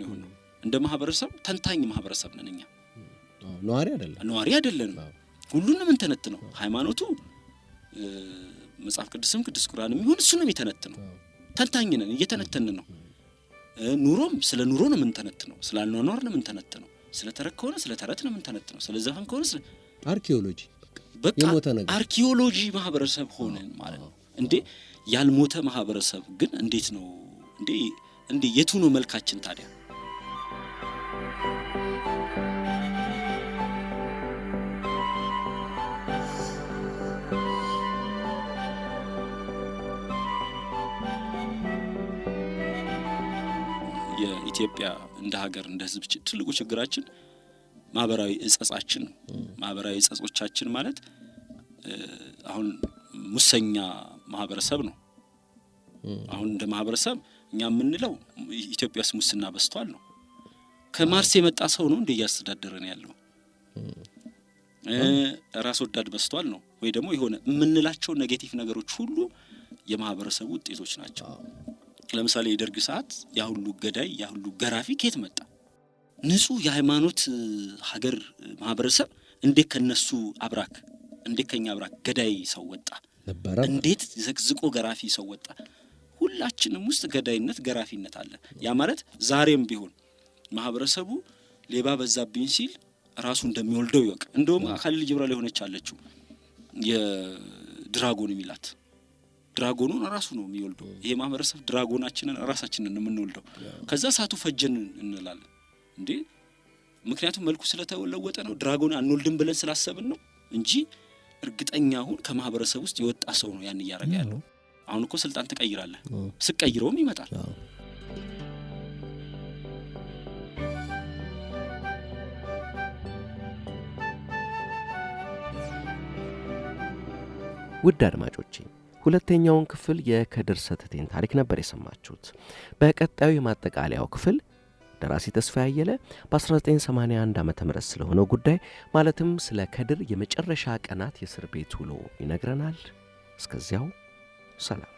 የሆነው። እንደ ማህበረሰብ ተንታኝ ማህበረሰብ ነን እኛ። ነዋሪ አይደለንም። ሁሉንም እንተነትነው። ሃይማኖቱ መጽሐፍ ቅዱስም ቅዱስ ቁርአንም ይሁን እሱ ነው የሚተነትነው። ተንታኝ ነን፣ እየተነተንን ነው። ኑሮም ስለ ኑሮ ነው የምንተነትነው፣ ስለ አኗኗር ነው የምንተነትነው፣ ስለ ተረት ከሆነ ስለ ተረት ነው የምንተነትነው፣ ስለ ዘፈን ከሆነ ስለ አርኪኦሎጂ በቃ አርኪኦሎጂ ማህበረሰብ ሆነን ማለት ነው እንዴ። ያልሞተ ማህበረሰብ ግን እንዴት ነው እንዴ የቱ ነው መልካችን ታዲያ? የኢትዮጵያ እንደ ሀገር እንደ ህዝብ ትልቁ ችግራችን ማህበራዊ እጸጻችን ነው። ማህበራዊ እጸጾቻችን ማለት አሁን ሙሰኛ ማህበረሰብ ነው። አሁን እንደ ማህበረሰብ እኛ የምንለው ኢትዮጵያ ውስጥ ሙስና በዝቷል ነው። ከማርስ የመጣ ሰው ነው እንደ እያስተዳደረን ያለው። ራስ ወዳድ በዝቷል ነው ወይ ደግሞ የሆነ የምንላቸው ኔጌቲቭ ነገሮች ሁሉ የማህበረሰቡ ውጤቶች ናቸው። ለምሳሌ የደርግ ሰዓት ያ ሁሉ ገዳይ ያ ሁሉ ገራፊ ከየት መጣ? ንጹህ የሃይማኖት ሀገር ማህበረሰብ እንዴት ከነሱ አብራክ እንዴት ከኛ አብራክ ገዳይ ሰው ወጣ ነበረ? እንዴት ዘግዝቆ ገራፊ ሰው ወጣ? ሁላችንም ውስጥ ገዳይነት ገራፊነት አለ። ያ ማለት ዛሬም ቢሆን ማህበረሰቡ ሌባ በዛብኝ ሲል ራሱ እንደሚወልደው ይወቅ። እንደውም ካሊል ጅብራል የሆነች አለችው የድራጎን የሚላት ድራጎኑን ራሱ ነው የሚወልደው። ይሄ ማህበረሰብ ድራጎናችንን ራሳችንን የምንወልደው። ከዛ ሳቱ ፈጀን እንላለን እንዴ? ምክንያቱም መልኩ ስለተለወጠ ነው። ድራጎን አንወልድም ብለን ስላሰብን ነው እንጂ እርግጠኛ አሁን ከማህበረሰብ ውስጥ የወጣ ሰው ነው ያን እያደረገ ያለው። አሁን እኮ ስልጣን ትቀይራለህ፣ ስቀይረውም ይመጣል። ውድ አድማጮቼ ሁለተኛውን ክፍል የከድር ሰተቴን ታሪክ ነበር የሰማችሁት። በቀጣዩ የማጠቃለያው ክፍል ደራሲ ተስፋዬ አየለ በ1981 ዓ.ም ስለሆነው ጉዳይ ማለትም ስለ ከድር የመጨረሻ ቀናት የእስር ቤት ውሎ ይነግረናል። እስከዚያው ሰላም።